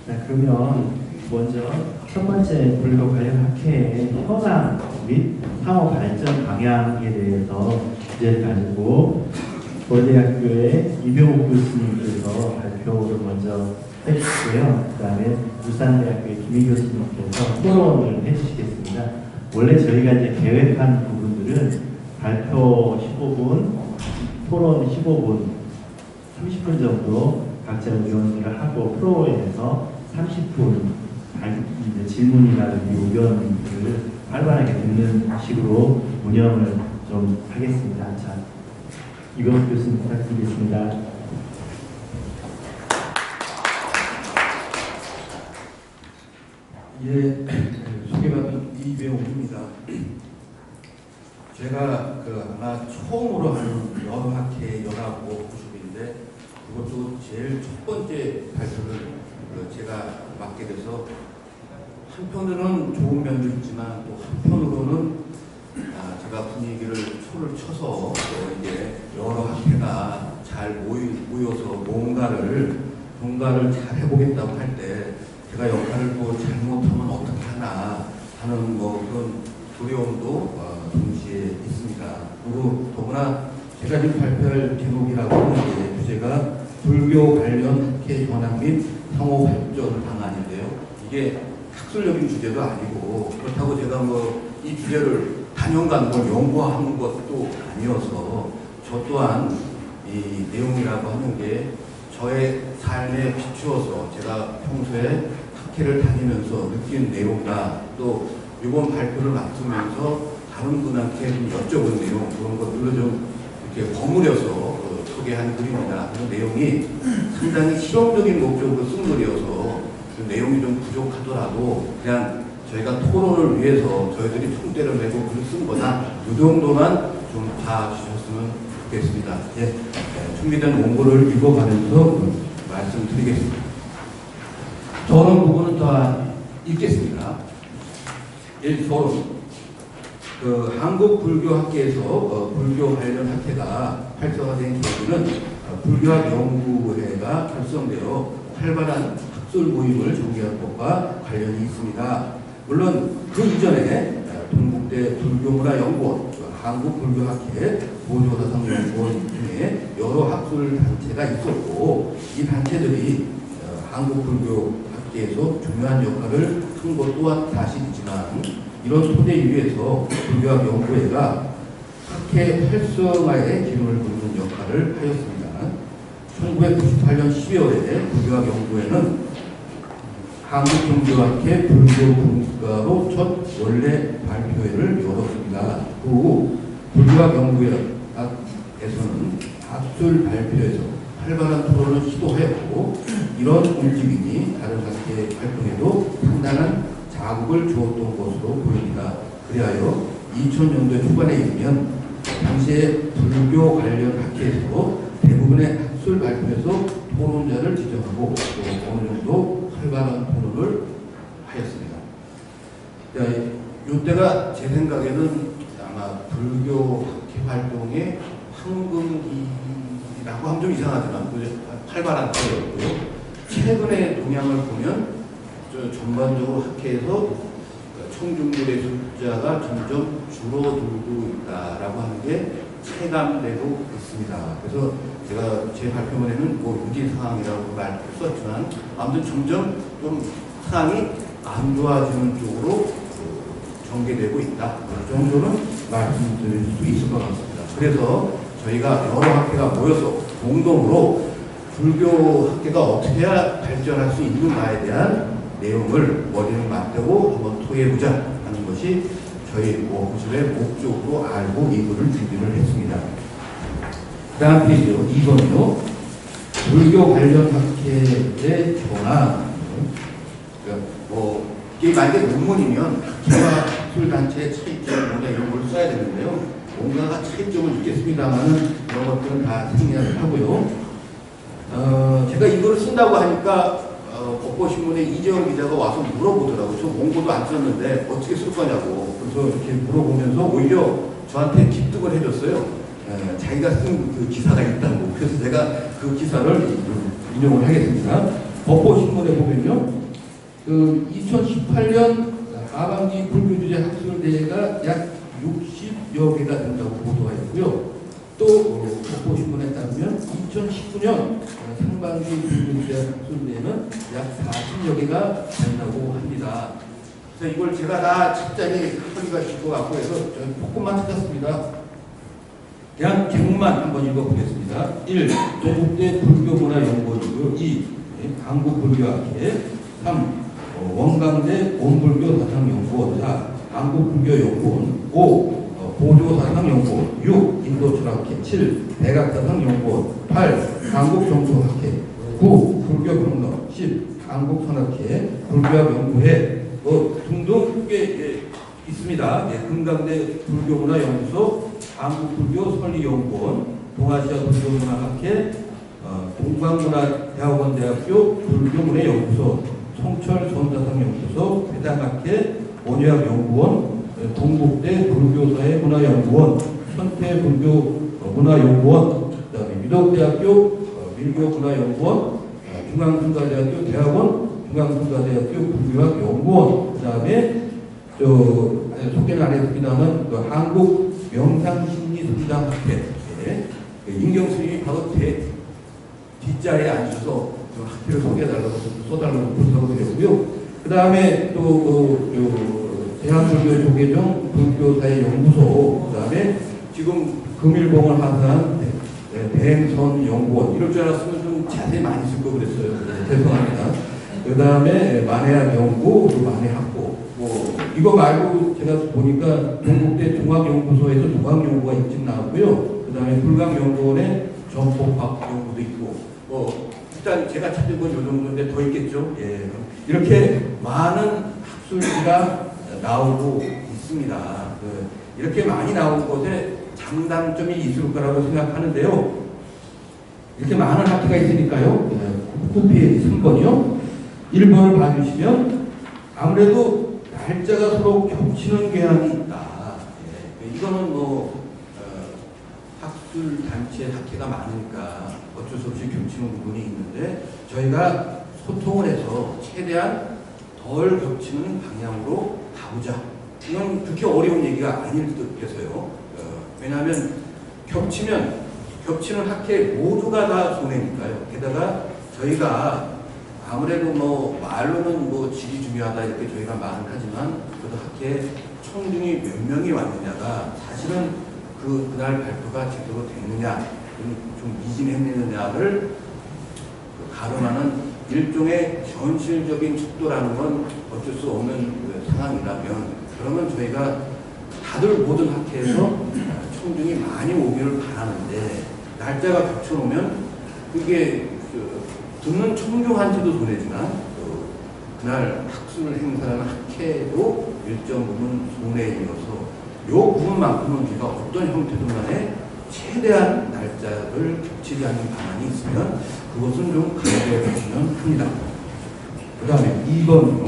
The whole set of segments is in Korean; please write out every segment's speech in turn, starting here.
자, 그러면 먼저 첫 번째 불교 관련 학회의 현황 및 향후 발전 방향에 대해서 주제를 가지고 고려대학교의 이병옥 교수님께서 발표를 먼저 해주시고요. 그 다음에 울산대학교의 김희 교수님께서 토론을 해주시겠습니다. 원래 저희가 이제 계획한 부분들은 발표 15분, 토론 15분, 30분 정도 각자 의견을 하고 프로에서 30분 질문이라든지 의견들을 활발하게 듣는 식으로 운영을 좀 하겠습니다. 자, 이병옥 교수님 부탁드리겠습니다. 예, 소개받은 이병옥입니다. 제가 아마 처음으로 하는 여학회 연합 모집인데 그것도 제일 첫 번째 발표를 제가 맡게 돼서 한편으로는 좋은 면도 있지만 또 한편으로는 제가 분위기를 초를 쳐서 이제 여러 학회가 잘 모여서 뭔가를 잘 해보겠다고 할 때 제가 역할을 또 잘못하면 어떻게 하나 하는 그런 두려움도 동시에 있습니다. 그리고 더구나 제가 지금 발표할 제목이라고 하는 게 주제가 불교 관련 학회 현황 및 상호 발전 방안인데요. 이게 학술적인 주제도 아니고 그렇다고 제가 이 주제를 단연간 연구하는 것도 아니어서 저 또한 이 내용이라고 하는 게 저의 삶에 비추어서 제가 평소에 학회를 다니면서 느낀 내용이나 또 이번 발표를 맡으면서 다른 분한테 좀 여쭤본 내용 그런 것들을 좀 이렇게 버무려서 소개한 글입니다. 그 내용이 상당히 실험적인 목적으로 쓴 글이어서 그 내용이 좀 부족하더라도 그냥 저희가 토론을 위해서 저희들이 총대를 메고 글을 쓴 거나 이 정도만 좀 봐주셨으면 좋겠습니다. 예, 준비된 원고를 읽어가면서 말씀드리겠습니다. 저런 부분은 다 읽겠습니다. 1. 한국불교학계에서 불교 관련 학회가 활성화된 계기는 불교학연구회가 결성되어 활발한 학술 모임을 전개한 것과 관련이 있습니다. 물론 그 이전에 동국대 불교문화연구원, 한국불교학회, 보조사상연구원 등의 여러 학술 단체가 있었고 이 단체들이 한국불교학계에서 중요한 역할을 한 것 또한 사실이지만 이런 토대 위에서 불교학연구회가 학회 활성화에 기름을 붓는 역할을 하였습니다. 1998년 12월에 불교학연구회는 한국불교학회 불교분과로 첫 원래 발표회를 열었습니다. 후 불교학연구회에서는 학술 발표에서 활발한 토론을 시도하였고 이런 움직임이 다른 학회 활동에도 상당한 자극을 주었던 것으로 보입니다. 그리하여 2000년대 초반에 이르면 당시에 불교 관련 학회에서 대부분의 학술 발표에서 토론자를 지정하고 또 어느 정도 활발한 토론을 하였습니다. 이때가 제 생각에는 아마 불교 학회 활동의 황금기라고 하면 좀 이상하지만 활발한 때였고요. 최근의 동향을 보면 전반적으로 학회에서 총중들의 숫자가 점점 줄어들고 있다라고 하는 게 체감되고 있습니다. 그래서 제가 제 발표문에는 위기 상황이라고 말했었지만 아무튼 점점 좀 상황이 안 좋아지는 쪽으로 전개되고 있다. 그 정도는 말씀드릴 수 있을 것 같습니다. 그래서 저희가 여러 학회가 모여서 공동으로 불교 학회가 어떻게 해야 발전할 수 있는가에 대한 내용을 머리를 맞대고 한번 토해보자 하는 것이 저희 모집의 목적으로 알고 이 글을 준비를 했습니다. 다음 페이지요. 2번이요. 불교 관련 학회의 전환. 이게 만약에 논문이면 학회와 학술단체의 차이점 뭐냐 이런 걸 써야 되는데요. 뭔가가 차이점을 있겠습니다만은 이런 것들은 다 생략을 하고요. 제가 이거를 쓴다고 하니까 법보신문에 이재영 기자가 와서 물어보더라고요. 저 원고도 안 썼는데 어떻게 쓸 거냐고. 그래서 이렇게 물어보면서 오히려 저한테 기특을 해줬어요. 자기가 쓴 그 기사가 있다고. 그래서 제가 그 기사를 인용을 하겠습니다. 법보신문에 보면요. 그 2018년 하반기 불교주제 학술대회가 약 60여 개가 된다고 보도가 있고요. 또 법보신문에 따르면 2019년 상반기 불교주제 학술대회는 약 40여 개가 된다고 합니다. 그래서 이걸 제가 다 책자리 허리가 질 것 같고 해서 저는 조금만 찾았습니다. 그냥 제목만 한번 읽어보겠습니다. 1. 동국대 불교문화연구원이고요. 2. 한국불교학회. 3. 원광대 원불교사상연구원. 4. 한국불교연구원. 5. 보조사상연구원. 6. 인도철학회. 7. 대각사상연구원. 8. 한국정토학회. 9. 불교평론. 10. 한국선학회. 불교학연구회. 등등 꽤 있습니다. 금강대 불교문화연구소, 한국불교설리연구원, 동아시아 불교문화학회, 동방문화대학원대학교 불교문화연구소, 송철전자상연구소, 회당학회, 원유학연구원, 동국대 불교사회문화연구원, 현태불교문화연구원, 그다음에 미덕대학교 밀교문화연구원, 중앙순가대학교 대학원, 중앙순가대학교 불교학연구원, 그다음에 소개는 안 했습니다만 한국 명상심리성장학회 임경수님이 바로 뒷자리에 앉아서 학회를 소개해달라고 써달라고 부탁을 드렸고요. 그 다음에 또 대한불교조계종 불교사회연구소, 그 다음에 지금 금일봉을 하사한 대행선연구원, 이럴 줄 알았으면 좀 자세히 많이 쓸 거 그랬어요. 죄송합니다. 그 다음에 만해학연구, 그리고 만해학고, 이거 말고 제가 보니까 동국대 종합연구소에서 종합연구가 일찍 나왔고요. 그 다음에 불강연구원에 전폭학연구도 있고, 일단 제가 찾은 건 이 정도인데 더 있겠죠. 예. 이렇게 많은 학술지가 나오고 있습니다. 이렇게 많이 나온 곳에 장단점이 있을 거라고 생각하는데요. 이렇게 많은 학회가 있으니까요. 9페이지 3번이요. 1번을 봐주시면 아무래도 날짜가 서로 겹치는 경향이 있다. 예. 이거는 학술 단체 학회가 많으니까 어쩔 수 없이 겹치는 부분이 있는데 저희가 소통을 해서 최대한 덜 겹치는 방향으로 가보자. 이건 그렇게 어려운 얘기가 아닐 듯해서요. 왜냐하면 겹치는 학회 모두가 다 손해니까요. 게다가 저희가 아무래도 말로는 질이 중요하다 이렇게 저희가 말은 하지만 그래도 학회에 청중이 몇 명이 왔느냐가 사실은 그날 발표가 제대로 됐느냐 좀 미진했느냐를 가름하는 일종의 현실적인 척도라는 건 어쩔 수 없는 상황이라면 그러면 저희가 다들 모든 학회에서 청중이 많이 오기를 바라는데 날짜가 겹쳐놓으면 그게 듣는 청중한테도 손해지만 그날 학술을 행사하는 학회도 일정 부분 손해이어서 이 부분만큼은 우리가 어떤 형태든 간에 최대한 날짜를 겹치지 않는 방안이 있으면 그것은 좀 강조해 주시면 합니다. 그 다음에 2번으로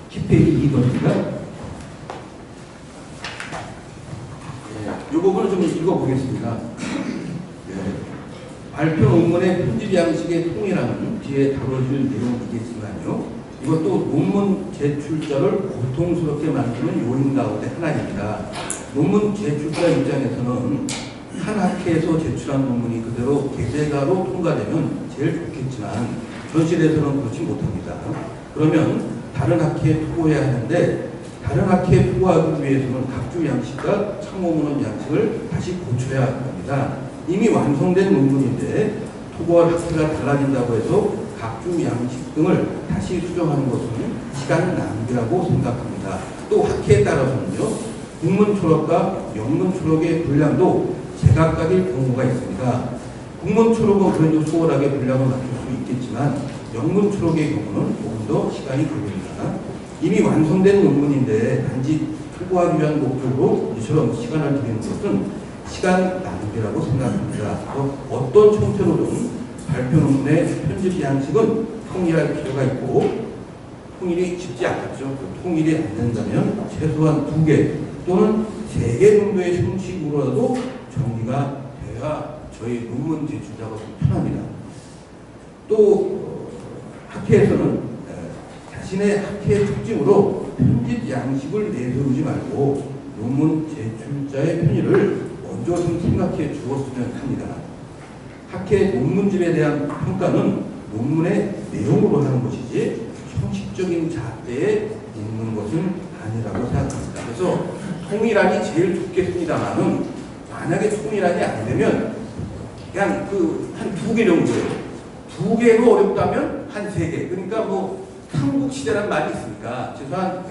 키페이지 2번입니다. 이 부분을 좀 읽어보겠습니다. 발표 논문의 편집 양식의 통일함은 뒤에 다뤄질 내용이겠지만요. 이것도 논문 제출자를 고통스럽게 만드는 요인 가운데 하나입니다. 논문 제출자 입장에서는 한 학회에서 제출한 논문이 그대로 대대가로 통과되면 제일 좋겠지만 현실에서는 그렇지 못합니다. 그러면 다른 학회에 투고해야 하는데 다른 학회에 투고하기 위해서는 각주 양식과 참고문헌 양식을 다시 고쳐야 합니다. 이미 완성된 논문인데 투고할 학회가 달라진다고 해서 각주 양식 등을 다시 수정하는 것은 시간 낭비라고 생각합니다. 또 학회에 따라서는요, 국문 초록과 영문 초록의 분량도 제각각일 경우가 있습니다. 국문 초록은 그래도 수월하게 분량을 맞출 수 있겠지만 영문 초록의 경우는 조금 더 시간이 걸립니다. 이미 완성된 논문인데 단지 투고하기 위한 목적으로 이처럼 시간을 들이는 것은 시간 낭비라고 생각합니다. 어떤 형태로든 발표 논문의 편집 양식은 통일할 필요가 있고 통일이 쉽지 않겠죠. 통일이 안 된다면 최소한 2개 또는 3개 정도의 형식으로라도 정리가 돼야 저희 논문 제출자가 좀 편합니다. 또 학회에서는 자신의 학회의 특징으로 편집 양식을 내세우지 말고 논문 제출자의 편의를 먼저 좀 생각해 주었으면 합니다. 학회 논문집에 대한 평가는 논문의 내용으로 하는 것이지 형식적인 잣대에 있는 것은 아니라고 생각합니다. 그래서 통일안이 제일 좋겠습니다만은 만약에 통일안이 안 되면 그냥 한 2개 정도예요. 2개로 어렵다면 한 3개. 그러니까 뭐 삼국시대라는 말이 있으니까 최소한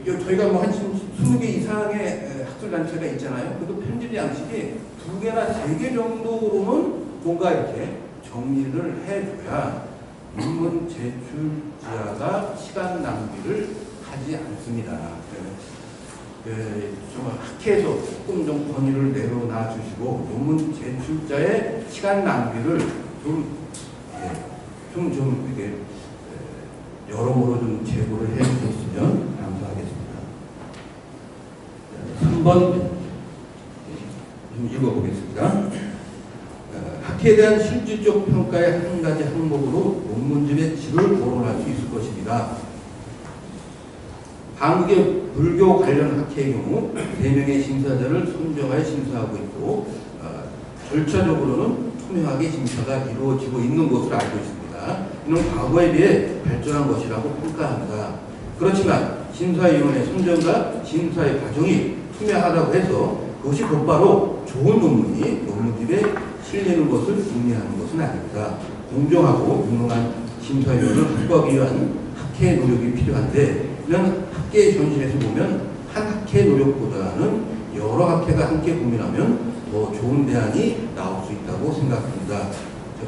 저희가 뭐 한 20개 이상의 학술단체가 있잖아요. 그래도 편집 양식이 2개나 3개 정도로는 뭔가 이렇게 정리를 해줘야 논문 제출자가 시간 낭비를 하지 않습니다. 정말 학회에서 조금 좀 권위를 내려놔 주시고 논문 제출자의 시간 낭비를 좀 이렇게 여러모로 좀 제고를 해 주셨으면 감사하겠습니다. 3번 좀 읽어보겠습니다. 학회에 대한 실질적 평가의 한 가지 항목으로 논문집의 질을 거론할 수 있을 것입니다. 한국의 불교 관련 학회의 경우 4명의 심사자를 선정하여 심사하고 있고 절차적으로는 투명하게 심사가 이루어지고 있는 것으로 알고 있습니다. 이는 과거에 비해 발전한 것이라고 평가합니다. 그렇지만 심사위원회 선정과 심사의 과정이 투명하다고 해서 그것이 곧바로 좋은 논문이 논문집에 실리는 것을 의미하는 것은 아닙니다. 공정하고 유능한 심사위원을 확보하기 위한 학회의 노력이 필요한데 이런 학계의 현실에서 보면 한 학회의 노력보다는 여러 학회가 함께 고민하면 더 좋은 대안이 나올 수 있다고 생각합니다.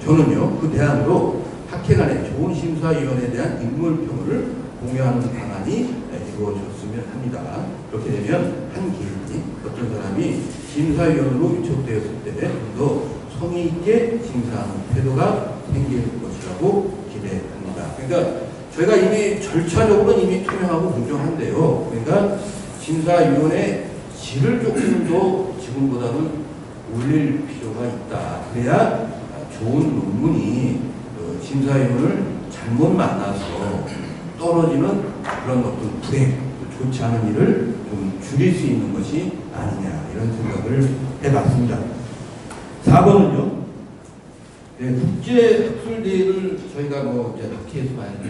저는요, 그 대안으로 학회 간의 좋은 심사위원에 대한 인물평을 공유하는 방안이 이루어졌으면 합니다. 그렇게 되면 한 개인이 어떤 사람이 심사위원으로 위촉되었을 때 더 성의 있게 심사하는 태도가 생길 것이라고 기대합니다. 그러니까 저희가 이미 절차적으로는 이미 투명하고 공정한데요. 그러니까 심사위원회 질을 조금 더 지금보다는 올릴 필요가 있다. 그래야 좋은 논문이 심사위원을 잘못 만나서 떨어지는 그런 어떤 불행, 좋지 않은 일을 좀 줄일 수 있는 것이 아니냐 이런 생각을 해봤습니다. 4번은요. 네, 국제학술대회를 저희가 뭐 이제 학회에서 만약에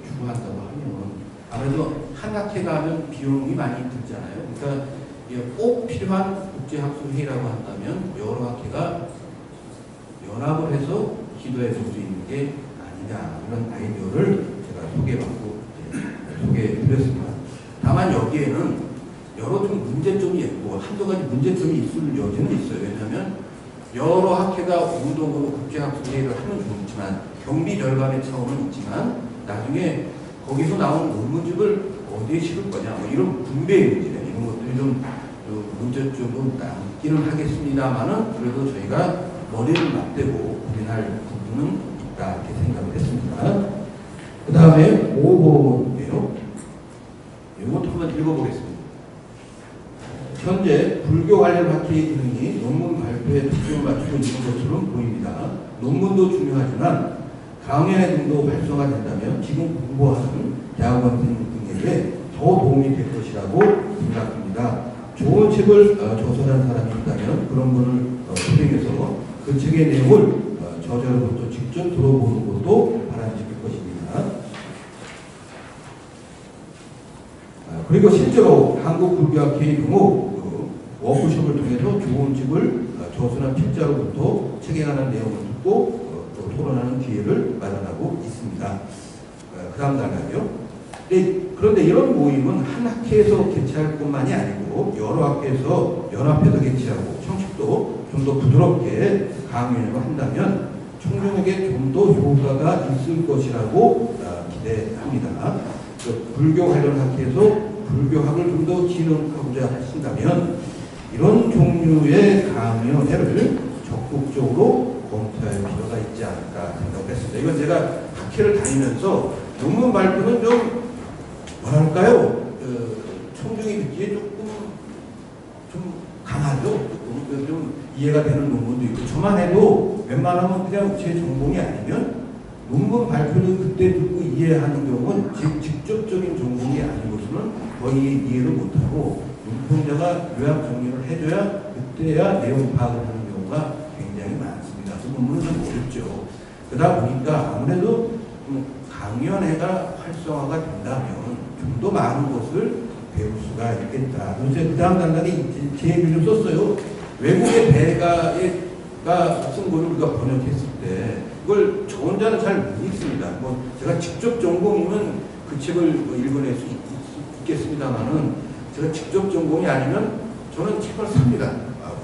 주관한다고 하면 아무래도 한 학회가 하면 비용이 많이 들잖아요. 그러니까 꼭 필요한 국제학술회의라고 한다면 여러 학회가 연합을 해서 기도해 줄 수 있는 게 아니냐 이런 아이디어를 제가 소개해드렸습니다. 다만 여기에는 여러 좀 문제점이 있고 한두 가지 문제점이 있을 여지는 있어요. 왜냐하면 여러 학회가 공동으로 국제학술회의를 하면 좋지만 경비 절감의 차원은 있지만 나중에 거기서 나온 논문집을 어디에 실을 거냐 뭐 이런 분배의 문제 이런 것들이 좀 문제점으로 남기는 하겠습니다만은 그래도 저희가 머리를 맞대고 고민할 부분은 있다 이렇게 생각을 했습니다. 그 다음에 5번이에요. 이것도 한번 읽어보겠습니다. 현재 불교 관련 학회의 기능이 논문 발표에 초점을 맞추고 있는 것처럼 보입니다. 논문도 중요하지만 강연의 등도 활성화된다면 지금 공부하는 대학원생 등에게 더 도움이 될 것이라고 생각합니다. 좋은 책을 저술한 사람이 있다면 그런 분을 초빙해서 그 책의 내용을 저자로부터 직접 들어보는 것도 바람직할 것입니다. 그리고 실제로 한국불교학회의 경우 워크숍을 통해서 좋은 집을 저술한 필자로부터 책에 관한 내용을 듣고 또 토론하는 기회를 마련하고 있습니다. 그 다음 단락이요. 그런데 이런 모임은 한 학회에서 개최할 뿐만이 아니고 여러 학회에서 연합해서 개최하고 형식도 좀 더 부드럽게 강연을 한다면 청중에게 좀 더 효과가 있을 것이라고 기대합니다. 불교 관련 학회에서 불교학을 좀 더 진흥하고자 하신다면 이런 종류의 강연회를 적극적으로 검토할 필요가 있지 않을까 생각했습니다. 이건 제가 학회를 다니면서 논문 발표는 좀 뭐랄까요? 청중이 듣기에 좀 강하죠. 좀 이해가 되는 논문도 있고 저만 해도 웬만하면 그냥 제 전공이 아니면 논문 발표는 그때 듣고 이해하는 경우는 직접적인 전공이 아니고서는 거의 이해를 못하고 논평자가 요약 정리를 해줘야 그때야 내용 파악을 하는 경우가 굉장히 많습니다. 그 논문은 좀 어렵죠. 그러다 보니까 아무래도 강연회가 활성화가 된다면 좀 더 많은 것을 배울 수가 있겠다. 그래서 그 다음 단락에 제 얘기를 좀 썼어요. 외국의 대가가 쓴 거를 우리가 번역했을 때 그걸 저 혼자는 잘 못 읽습니다. 뭐 제가 직접 전공이면 그 책을 읽어낼 수 있겠습니다만은 제가 직접 전공이 아니면 저는 책을 삽니다.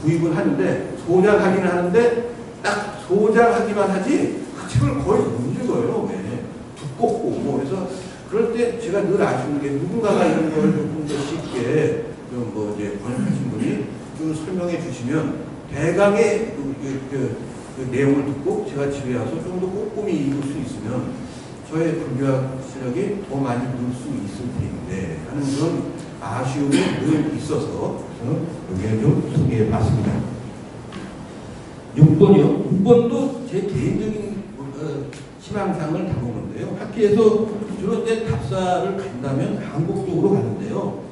구입을 하는데 소장하기는 하는데 딱 소장하기만 하지 그 책을 거의 못 읽어요. 왜? 두껍고 뭐 그래서 그럴 때 제가 늘 아쉬운 게 누군가가 이런 걸 조금 더 쉽게 좀 뭐 이제 번역하신 분이 좀 설명해 주시면 대강의 그 내용을 듣고 제가 집에 와서 좀 더 꼼꼼히 읽을 수 있으면 저의 불교학 실력이 더 많이 늘 수 있을 텐데 하는 그런 아쉬움이 늘 있어서 저는 여기에 좀 소개해 봤습니다. 6번이요. 6번도 제 개인적인 희망상을 담았는데요. 학회에서 주로 이제 답사를 간다면 한국 쪽으로 가는데요.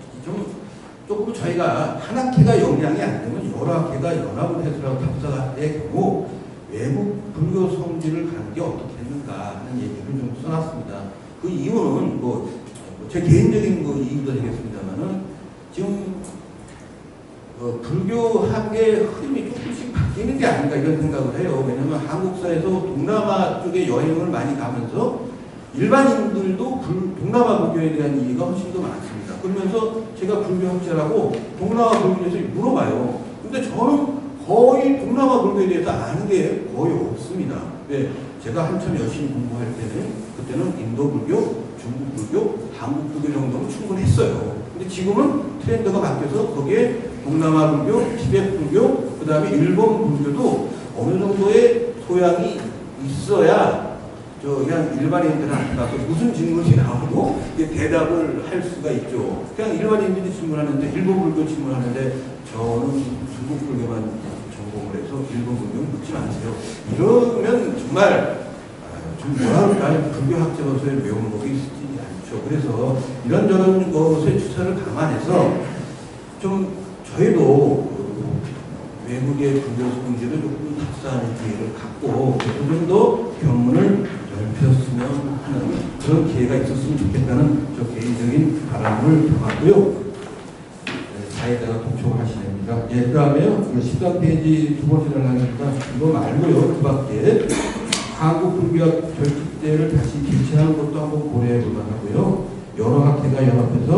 조금 저희가 한 학회가 영향이 안 되면 여러 학회가 연합을 해서 답사가 될 경우 외국 불교 성지를 가는 게 어떻겠는가 하는 얘기를 좀 써놨습니다. 그 이유는 제 개인적인 이유도 되겠습니다만은 지금 불교학의 흐름이 조금씩 바뀌는 게 아닌가 이런 생각을 해요. 왜냐하면 한국사에서 동남아 쪽에 여행을 많이 가면서 일반인들도 동남아 불교에 대한 이해가 훨씬 더 많습니다. 그러면서 제가 불교학자라고 동남아 불교에 대해서 물어봐요. 근데 저는 거의 동남아 불교에 대해서 아는 게 거의 없습니다. 네, 제가 한참 열심히 공부할 때는 그때는 인도 불교, 중국 불교, 한국 불교 정도면 충분했어요. 근데 지금은 트렌드가 바뀌어서 거기에 동남아 불교, 티베트 불교, 그 다음에 일본 불교도 어느 정도의 소양이 있어야 그냥 일반인들한테 가서 무슨 질문이 나오고 대답을 할 수가 있죠. 그냥 일반인들이 질문하는데 일본 불교 질문하는데 저는 중국 불교만 전공을 해서 일본 불교 묻지 마세요. 이러면 정말 좀 뭐랄까 불교학자로서의 매운목이 있지 않죠. 그래서 이런저런 것의 추천을 감안해서 좀 저희도 외국의 불교 성지를 조금 탑사하는 기회를 갖고 조금 더 견문을 넓혔으면 하는 그런 기회가 있었으면 좋겠다는 저 개인적인 바람을 담았고요. 사회자가 독촉하시는 겁니다. 예, 그 다음에요. 13페이지 두 번째 단락입니다. 이거 말고요. 그 밖에 한국 불교학 결집대를 다시 개최하는 것도 한번 고려해 볼 만하고요. 여러 학회가 연합해서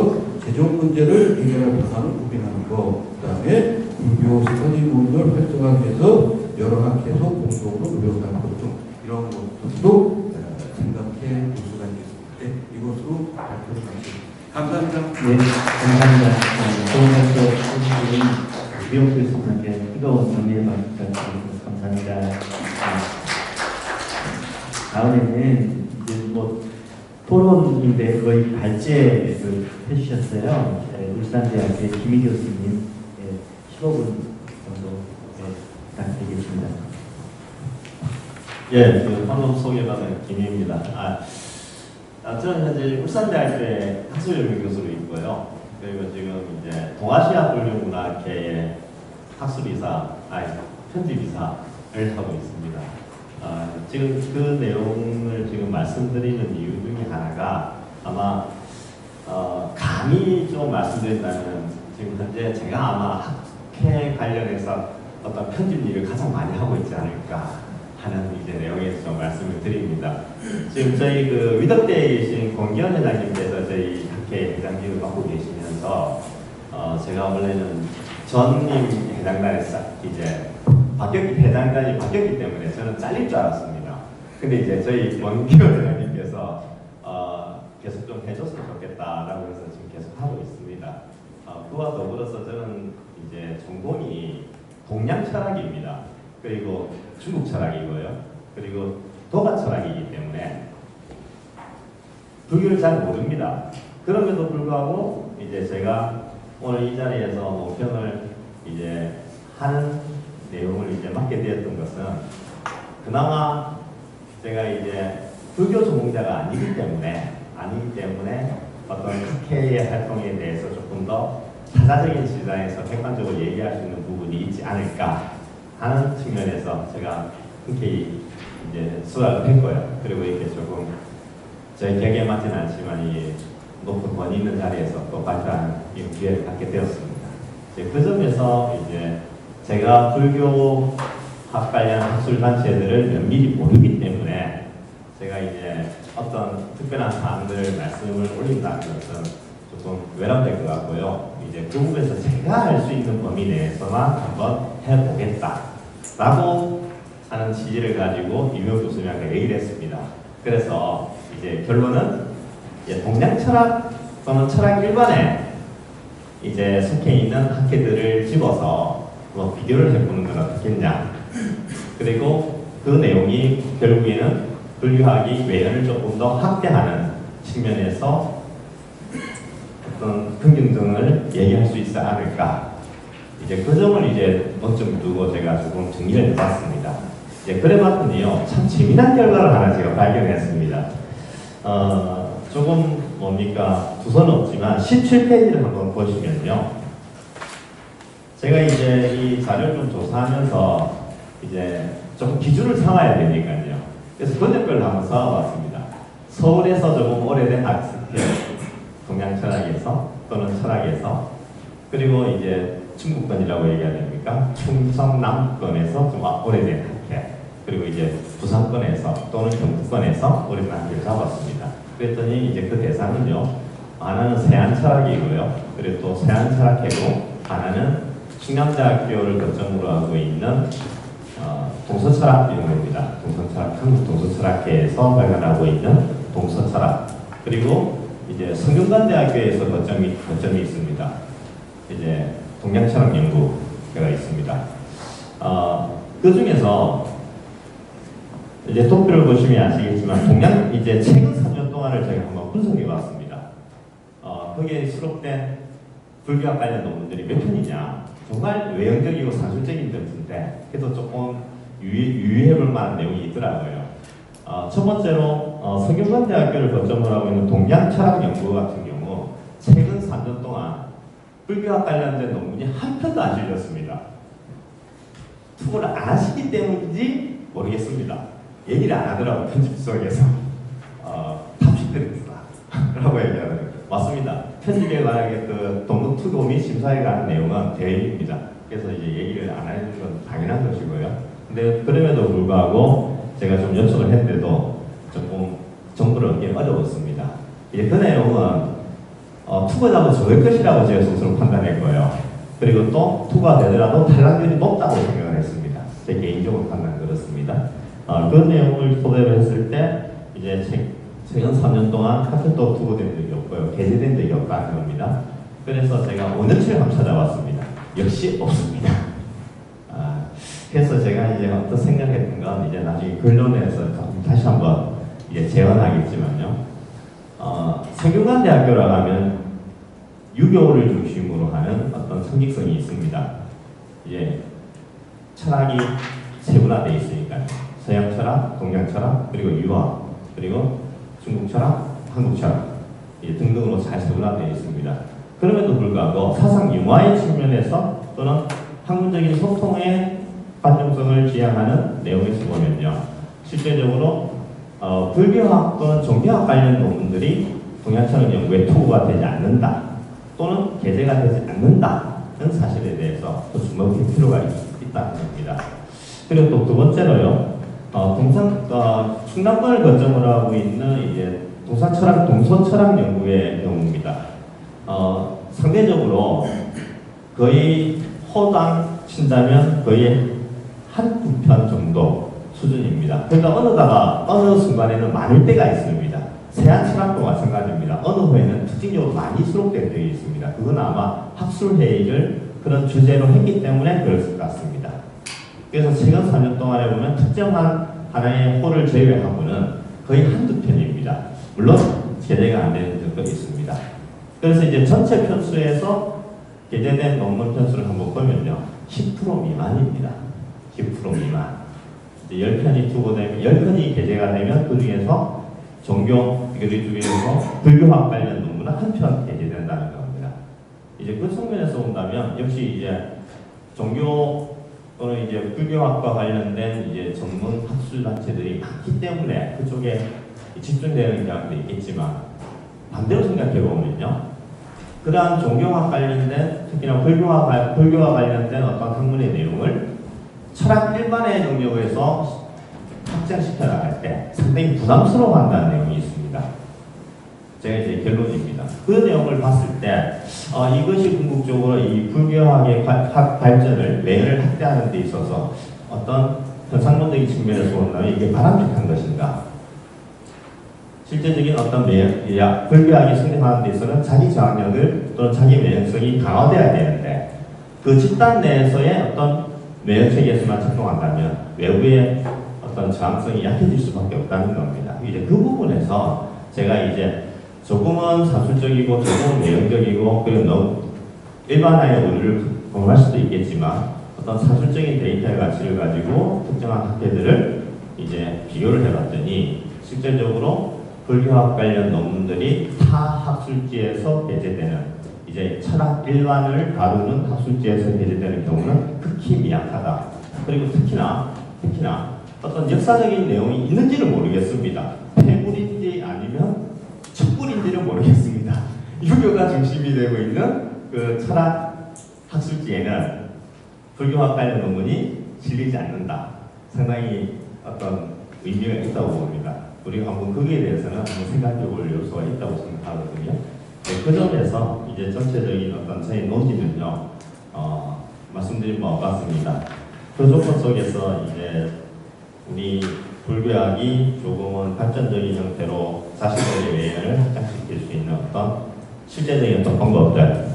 재정 문제를 해결할 방안을 고민하는 것. 그 다음에 불교 스터디 모임을 활성화하기 위해서 여러 학회에서 공동으로 노력하는 것 등 이런 것들도 생각해 볼 수가 있겠습니다. 네, 이것으로 발표를 마치겠습니다. 감사합니다. 네, 감사합니다. 좋은 발표 해주신 미용 교수님께 뜨거운 정리의 박수 부탁드립니다. 감사합니다. 다음에는 이제 토론인데 거의 발제를 해주셨어요. 울산대학의 김희 교수님 15분 정도 부탁드리겠습니다. 예, 방금 소개받은 김희입니다. 저는 현재 울산대학교에 학술연구 교수로 있고요. 그리고 지금 이제 동아시아 불교문학회의 편집이사를 하고 있습니다. 지금 그 내용을 지금 말씀드리는 이유 중에 하나가 아마 감히 좀 말씀드린다면 지금 현재 제가 아마 학회 관련해서 어떤 편집 일을 가장 많이 하고 있지 않을까 하는 이제 내용에서 좀 말씀을 드립니다. 지금 저희 그 위덕대에 계신 권기현 회장님께서 저희 학회 회장님을 맡고 계시면서 제가 원래는 전임 회장단에서 이제 회장단이 바뀌었기 때문에 저는 잘릴 줄 알았습니다. 근데 이제 저희 권기현 회장님께서 계속 좀 해줬으면 좋겠다라고 해서 지금 계속 하고 있습니다. 그와 더불어서 저는 이제 전공이 동양 철학입니다. 그리고 중국 철학이고요. 그리고 도가 철학이기 때문에 불교를 잘 모릅니다. 그럼에도 불구하고 이제 제가 오늘 이 자리에서 논평을 이제 하는 내용을 이제 맡게 되었던 것은 그나마 제가 이제 불교 전공자가 아니기 때문에 어떤 학회의 활동에 대해서 조금 더 타자적인 시장에서 객관적으로 얘기할 수 있는 부분이 있지 않을까 하는 측면에서 제가 흔쾌히 이제 수락을 했고요. 그리고 이렇게 조금 저희 격에 맞지는 않지만 이 높은 권위 있는 자리에서 또 발표하는 이 기회를 갖게 되었습니다. 이제 그 점에서 이제 제가 불교 학 관련 학술 단체들을 면밀히 모르기 때문에 제가 이제 어떤 특별한 사항들을 말씀을 올린다는 것은 조금 외람될 것 같고요. 이제 그 부분에서 제가 할 수 있는 범위 내에서만 한번 해보겠다라고 하는 취지를 가지고 이명 교수님한테 얘기를 했습니다. 그래서 이제 결론은 이제 동양 철학 또는 철학 일반에 이제 속해 있는 학회들을 집어서 뭐 비교를 해보는 건 어떻겠냐. 그리고 그 내용이 결국에는 불교학이 외연을 조금 더 확대하는 측면에서 어떤 긍정점을 얘기할 수 있지 않을까. 이제 그 점을 이제 언점 두고 제가 조금 정리를 해봤습니다. 이제 그래봤더니요, 참 재미난 결과를 하나 제가 발견했습니다. 조금 뭡니까, 두서는 없지만 17페이지를 한번 보시면요. 제가 이제 이 자료를 좀 조사하면서 이제 조금 기준을 삼아야 되니까요. 그래서 번역별로 한번 써봤습니다. 서울에서 조금 오래된 학회, 동양 철학에서 또는 철학에서, 그리고 이제 충북권이라고 얘기해야 됩니까? 충청남권에서 좀 오래된 학회, 그리고 이제 부산권에서 또는 경북권에서 오래된 학회를 잡았습니다. 그랬더니 이제 그 대상은요, 하나는 세안철학이고요. 그리고 또 세안철학회고, 하나는 충남대학교를 거점으로 하고 있는 동서철학연구입니다. 한국 동서철학회에서 발간하고 있는 동서철학. 그리고 이제 성균관대학교에서 거점이 있습니다. 이제 동양철학연구회가 있습니다. 그 중에서 이제 도표를 보시면 아시겠지만 동양 이제 최근 3년 동안을 제가 한번 분석해 봤습니다. 거기에 수록된 불교학 관련 논문들이 몇 편이냐? 정말 외형적이고 산술적인 점인데 그래도 조금 유의해볼 만한 내용이 있더라고요. 첫 번째로 성균관대학교를 거점으로 하고 있는 동양철학연구 같은 경우 최근 3년 동안 불교학 관련된 논문이 한 편도 안 실렸습니다. 투고를 안 하시기 때문인지 모르겠습니다. 얘기를 안 하더라고요. 편집성에서 탑식됐다 라고 얘기하더라고요. 맞습니다. 편집에 관한 그 동문 투고 및 심사에 관한 내용은 대입니다. 그래서 이제 얘기를 안 하는 건 당연한 것이고요. 근데 그럼에도 불구하고 제가 좀 요청을 했는데도 조금 정보를 얻기 어려웠습니다. 이제 그 내용은 투고자도 적을 것이라고 제가 스스로 판단했고요. 그리고 또 투고가 되더라도 탈락률이 높다고 생각을 했습니다. 제 개인적으로 판단 그렇습니다. 그 내용을 토대로 했을 때 이제 최근 3년 동안 한 편도 투고된 적이 없고요. 게재된 적이 없다는 겁니다. 그래서 제가 5년치를 한번 찾아봤습니다. 역시 없습니다. 그래서 제가 이제 어떤 생각했던 건 이제 나중에 근론에서 다시 한번 이제 재현하겠지만요. 성균관대학교라고 하면 유교를 중심으로 하는 어떤 성직성이 있습니다. 이제 철학이 세분화되어 있으니까요. 서양 철학, 동양 철학, 그리고 유학, 그리고 중국 철학, 한국 철학 등등으로 잘 세분화되어 있습니다. 그럼에도 불구하고 사상 융화의 측면에서 또는 학문적인 소통의 관점성을 지향하는 내용에서 보면요. 실제적으로 불교학 또는 종교학 관련 논문들이 동양철학 연구에 투구가 되지 않는다 또는 게재가 되지 않는다는 사실에 대해서 또 주목할 필요가 있다는 겁니다. 그리고 또 두 번째로요. 충남권을 거점으로 하고 있는 이제 동서철학 연구의 경우입니다. 상대적으로 거의 호당 친다면 거의 한두 편 정도 수준입니다. 그러니까 어느 순간에는 많을 때가 있습니다. 세안철학도 마찬가지입니다. 어느 후에는 특징적으로 많이 수록된 적이 있습니다. 그건 아마 학술회의를 그런 주제로 했기 때문에 그랬을 것 같습니다. 그래서 최근 4년 동안에 보면 특정한 하나의 호를 제외하고는 거의 한두 편입니다. 물론 게재가 안 되는 적도 있습니다. 그래서 이제 전체 편수에서 게재된 논문 편수를 한번 보면요. 10% 미만입니다. 10% 미만. 이제 10편이 투고되면, 10편이 게재가 되면 그 중에서 종교 교리 중에서 불교학 관련 논문은 한 편 게재된다는 겁니다. 이제 그 측면에서 본다면 역시 이제 종교 또는 이제 불교학과 관련된 이제 전문 학술 단체들이 많기 때문에 그쪽에 집중되는 경향도 있겠지만 반대로 생각해 보면요, 그러한 종교학 관련된 특히나 불교와 관련된 어떤 학문의 내용을 철학 일반의 영역에서 확장시켜 나갈 때 상당히 부담스러워한다는 내용이 있습니다. 제가 이제 결론입니다. 그 내용을 봤을 때 이것이 궁극적으로 이 불교학의 발전을 매를 확대하는 데 있어서 어떤 현상론적인 측면에서 본다면 이게 바람직한 것인가? 실제적인 어떤 불교학이 성립하는 데 있어서는 자기 저항력을 또는 자기 매형성이 강화돼야 되는데 그 집단 내에서의 어떤 매형 체계에서만 작동한다면 외부의 어떤 저항성이 약해질 수밖에 없다는 겁니다. 이제 그 부분에서 제가 이제 조금은 사술적이고 조금은 내용적이고 그리고 너무 일반화의 오류를 범할 수도 있겠지만 어떤 사술적인 데이터의 가치를 가지고 특정한 학회들을 이제 비교를 해봤더니 실질적으로 불교학 관련 논문들이 타 학술지에서 게재되는 이제 철학 일반을 다루는 학술지에서 게재되는 경우는 극히 미약하다. 그리고 특히나 어떤 역사적인 내용이 있는지를 모르겠습니다. 폐물인지 아니면 촛불인지는 모르겠습니다. 유교가 중심이 되고 있는 그 철학 학술지에는 불교학 관련 논문이 실리지 않는다. 상당히 어떤 의미가 있다고 봅니다. 우리가 한번 거기에 대해서는 한번 생각해 볼 요소가 있다고 생각하거든요. 네, 그 점에서 이제 전체적인 어떤 저희 논의는요, 말씀드린 바와 같습니다. 그 조건 속에서 이제 우리 불교학이 조금은 발전적인 형태로 자신들의 외연을 확장시킬 수 있는 어떤 실제적인 어떤 방법들을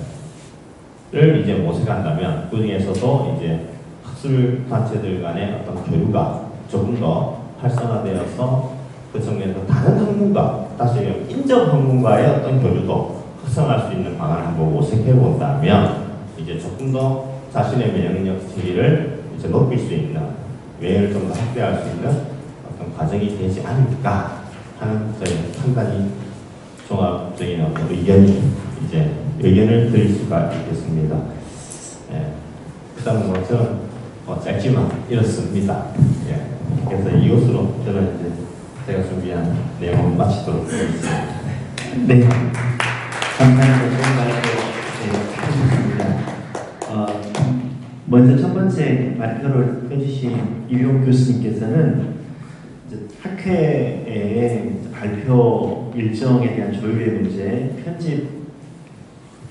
이제 모색한다면 그 중에서도 이제 학술 단체들 간의 어떤 교류가 조금 더 활성화되어서 그 측면에서 다른 학문과 다시 인접 학문과의 어떤 교류도 확산할 수 있는 방안을 한번 모색해 본다면 이제 조금 더 자신의 면역력 체계를 이제 높일 수 있는 외연을 좀 더 확대할 수 있는 어떤 과정이 되지 않을까 하는 저희 상당히 종합적인 어떤 의견을 드릴 수가 있겠습니다. 예. 그다음 저는 짧지만 이렇습니다. 예. 그래서 이것으로 저는 이제 제가 준비한 내용을 마치도록 하겠습니다. 네, 감사합니다. 좋은 발표 해주셨습니다. 먼저 첫 번째 발표를 해주신 이용 교수님께서는 이제 학회의 발표 일정에 대한 조율의 문제, 편집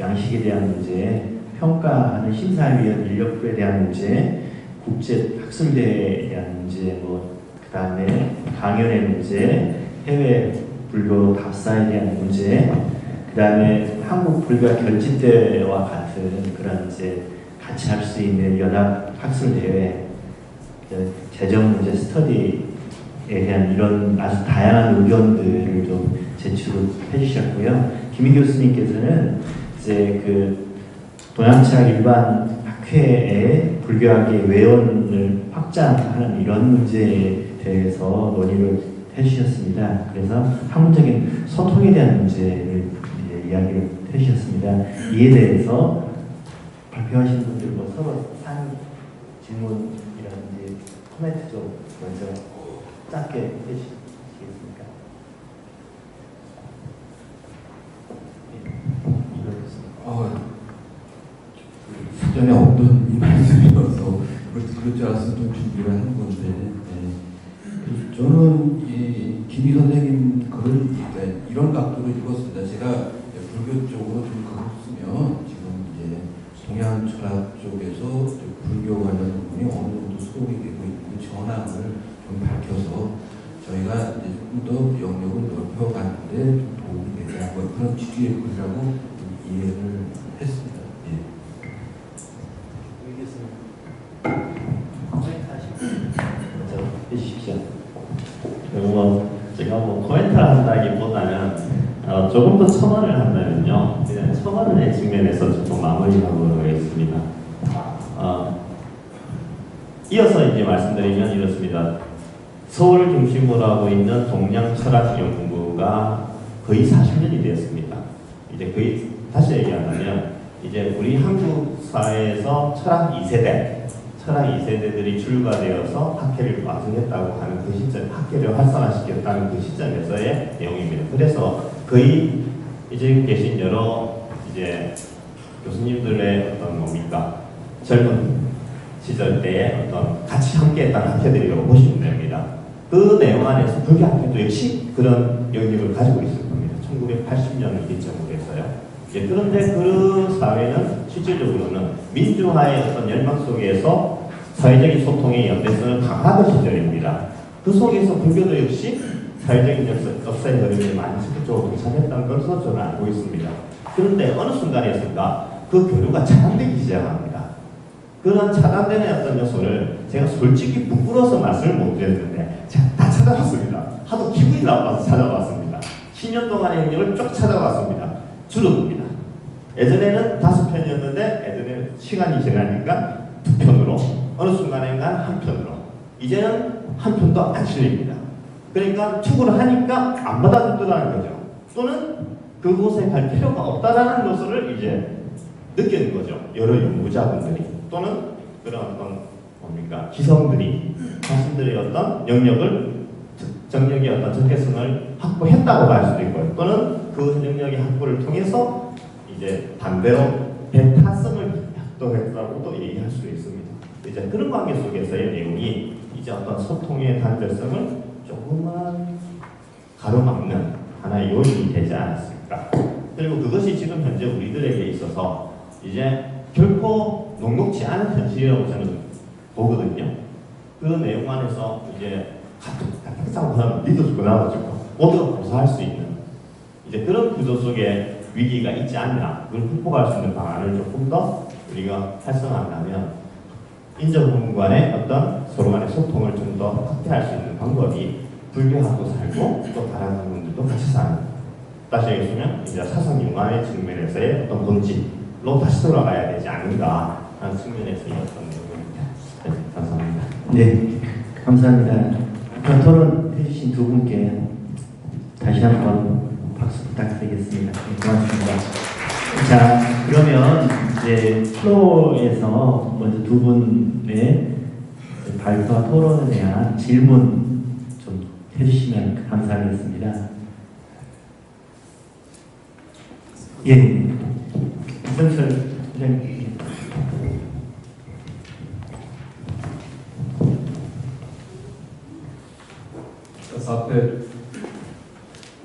양식에 대한 문제, 평가하는 심사위원 인력부에 대한 문제, 국제 학술대회에 대한 문제, 그 다음에 강연의 문제, 해외 불교 답사에 대한 문제, 그 다음에 한국 불교 결집대회와 같은 그런 이제 같이 할 수 있는 연합 학술대회, 재정 문제 스터디에 대한 이런 아주 다양한 의견들을 좀 제출해 주셨고요. 김희 교수님께서는 이제 그 동양치학 일반 학회에 불교학의 외연을 확장하는 이런 문제에 대해서 논의를 해주셨습니다. 그래서 학문적인 소통에 대한 문제를 이야기를 해주셨습니다. 이에 대해서 발표하신 분들과 서로 상의 질문이라든지 코멘트 좀 먼저 짧게 해주시겠습니까? 사전에 없던 이 말씀이어서 그럴 줄 알았으면 좀 준비를 하는 건데, 네. 저는 김희 선생님 글을 이런 각도로 읽었습니다. 제가 불교 쪽으로 좀 글을 쓰면 지금 이제 동양 철학 쪽에서 불교 관련 부분이 어느 정도 수록이 되고 있는 전황을 좀 밝혀서 저희가 이제 조금 더 영역을 넓혀가는데 좀 도움이 되자 그런 취지의 글이라고 이해를 했습니다. 예. 해주십시오. 제가 코멘트를 한다기보다는 조금 더 첨언을 한다면요, 그냥 첨언의 측면에서 조금 마무리하도록 하겠습니다. 이어서 이제 말씀드리면 이렇습니다. 서울을 중심으로 하고 있는 동양 철학 연구 지가 거의 40년이 되었습니다. 이제 거의 다시 얘기하자면 이제 우리 한국 사회에서 철학 2세대들이 출가되어서 학회를 완성했다고 하는 그 시점, 학회를 활성화시켰다는 그 시점에서의 내용입니다. 그래서 거의 이제 계신 여러 이제 교수님들의 어떤 뭡니까 젊은 시절 때에 어떤 같이 함께했다는 학회들이라고 보시면 됩니다. 그 내용 안에서 불교학회도 역시 그런 영역을 가지고 있을 겁니다. 1980년을 기점으로 해서요. 그런데 그 사회는 실질적으로는 민주화의 어떤 열망 속에서 사회적인 소통의 연대성을 강화하던 시절입니다. 그 속에서 불교도 역시 사회적인 역사의 흐름에 많이 적극적으로 동참했다는 것으로 저는 알고 있습니다. 그런데 어느 순간에선가 그 교류가 차단되기 시작합니다. 그런 차단되는 어떤 요소를 제가 솔직히 부끄러워서 말씀을 못 드렸는데 제가 다 찾아봤습니다. 하도 기분이 나빠서 찾아봤습니다. 10년 동안의 행력을 쭉 찾아봤습니다. 줄어듭니다. 예전에는 5편이었는데 예전에는 시간이 지나니까 2편으로 어느 순간에는 한 편으로 이제는 한 편도 안 실립니다. 그러니까 투구를 하니까 안 받아듣더라는 거죠. 또는 그곳에 갈 필요가 없다라는 것을 이제 느끼는 거죠. 여러 연구자분들이 또는 그런 어떤 뭡니까 기성들이 자신들의 어떤 정력의 어떤 적개성을 확보했다고 할 수도 있고요. 또는 그 영역의 확보를 통해서 이제 반대로 배타성을 확보했다고도 얘기할 수 있습니다. 이제 그런 관계 속에서의 내용이 이제 어떤 소통의 단절성을 조금만 가로막는 하나의 요인이 되지 않았을까. 그리고 그것이 지금 현재 우리들에게 있어서 이제 결코 녹록지 않은 현실이라고 저는 보거든요. 그 내용 안에서 이제 가뜩 하면 믿어주고 나눠주고 모두가 고사할 수 있는 이제 그런 구조 속에 위기가 있지 않나 그걸 극복할 수 있는 방안을 조금 더 우리가 활성화한다면 인접분 간의 어떤 서로 간의 소통을 좀 더 확대할 수 있는 방법이 불교하고 살고 또 다른 분들도 같이 사는 다시 얘기하면 이제 사상융화의 측면에서의 어떤 본질로 다시 돌아가야 되지 않는가 하는 측면에서의 어떤 내용입니다. 네, 감사합니다. 네, 감사합니다. 아까 토론해주신 두 분께 다시 한번 박수 부탁드리겠습니다. 네, 고맙습니다. 자, 그러면 이제 플로어에서 먼저 두 분의 발표와 토론에 대한 질문 좀 해주시면 감사하겠습니다. 예, 이성철 회장님. 그래서 앞에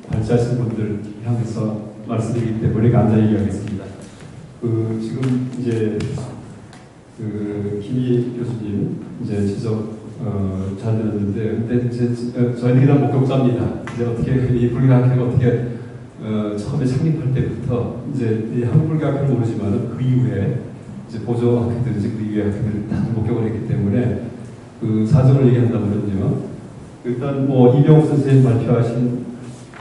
발제하신 분들 향해서 말씀드리기 때문에 간단히 얘기하겠습니다. 지금 이제 김희 교수님 이제 지적 잘 들었는데, 근데 이제 저희들이 다 목격자입니다. 이제 어떻게 이 불교학회가 어떻게 처음에 창립할 때부터 이제 이 한국불교학회를 모르지만 그 이후에 이제 보조학회들, 그 이후에 학회들 다 목격을 했기 때문에 그 사정을 얘기한다면요. 일단 뭐 이병우 선생님 발표하신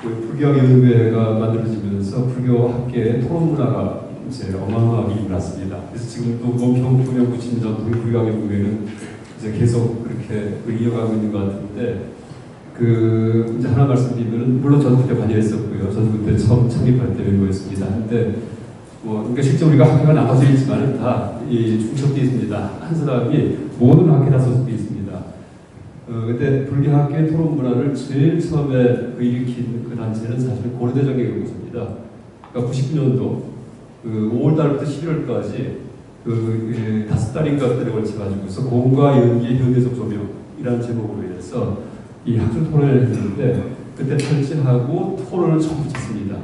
그 불교학의 의회가 만들어지면서 불교학계의 토론 문화가 이제 어마어마하게 일어났습니다. 그래서 지금도 논평 조명 붙인 전통의 불교학의 의회는 이제 계속 그렇게 이어가고 있는 것 같은데, 이제 하나 말씀드리면은 물론 저도 그때 관여했었고요. 저도 그때 처음 창립할 때 멤버였습니다. 근데 그러니까 실제 우리가 학회가 나눠져 있지만은 다 중첩되어 있습니다. 한 사람이 모든 학회 다 소속되어 있습니다. 근데 불교학계 토론 문화를 제일 처음에 일으킨 그 단체는 사실 고려대정의 연구소입니다. 그러니까 99년도 5월달부터 11월까지 5달인가 때에 걸쳐가지고서 공과 연기의 현대적 조명이라는 제목으로 해서 이 학술 토론을 했는데 그때 탈취하고 토론을 처음 붙였습니다.